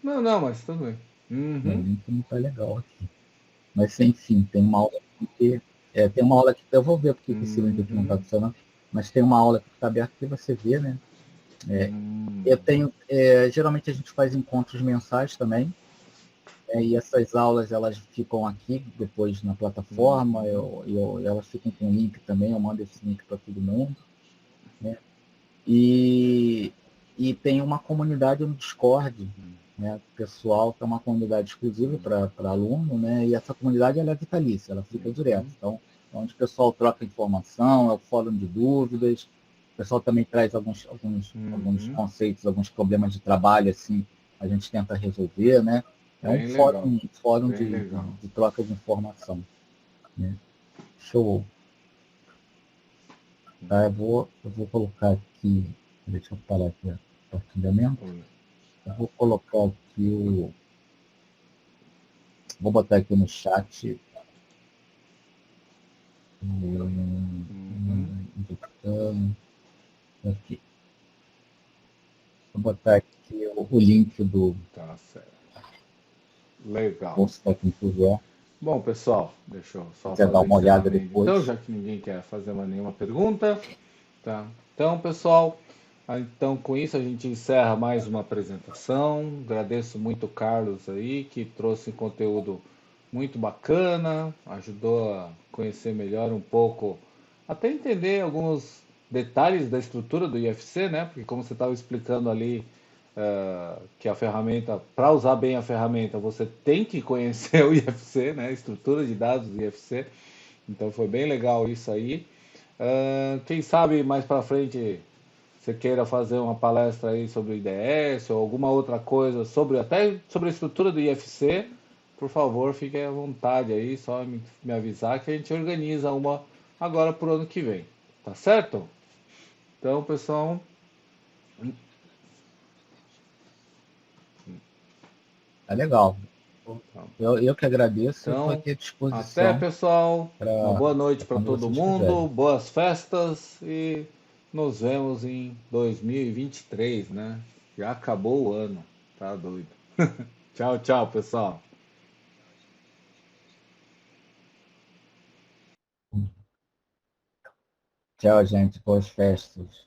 Não, mas tudo bem. O link não está legal aqui. Mas enfim, tem uma aula aqui tem uma aula que eu vou ver porque esse link aqui não está funcionando, mas tem uma aula que está aberta que você vê, né? Eu tenho, geralmente a gente faz encontros mensais também, e essas aulas elas ficam aqui depois na plataforma, elas ficam com link também, eu mando esse link para todo mundo, né? E tem uma comunidade no Discord, né? Pessoal, que é uma comunidade exclusiva para aluno, né? E essa comunidade ela é vitalícia, ela fica direto. Então, onde o pessoal troca informação, é o fórum de dúvidas, o pessoal também traz alguns conceitos, alguns problemas de trabalho, assim, a gente tenta resolver, né? É um fórum de troca de informação. Né? Show. Tá, eu vou colocar aqui, deixa eu parar aqui o compartilhamento. Eu vou colocar aqui vou botar aqui no chat. Aqui. Vou botar aqui o link do Tá certo. Legal. curso técnico já. Bom, pessoal, deixa eu só Quiser fazer dar o uma olhada encerramento, depois. então, já que ninguém quer fazer mais nenhuma pergunta, tá? Então, pessoal, então com isso a gente encerra mais uma apresentação. Agradeço muito o Carlos aí, que trouxe conteúdo muito bacana, ajudou a conhecer melhor um pouco, até entender alguns detalhes da estrutura do IFC, né? Porque como você estava explicando ali, que a ferramenta, para usar bem a ferramenta, você tem que conhecer o IFC, né? A estrutura de dados do IFC. Então foi bem legal isso aí. Quem sabe mais para frente você queira fazer uma palestra aí sobre o IDS ou alguma outra coisa até sobre a estrutura do IFC, por favor, fique à vontade aí, só me avisar que a gente organiza uma agora pro ano que vem. Tá certo? Então, pessoal, É legal. Eu que agradeço, eu estou então, aqui à até, disposição pessoal. Uma para boa noite para quando todo vocês mundo, quiserem. boas festas e nos vemos em 2023, né? Já acabou o ano, tá doido. Tchau, tchau, pessoal. Tchau, gente. Boas festas.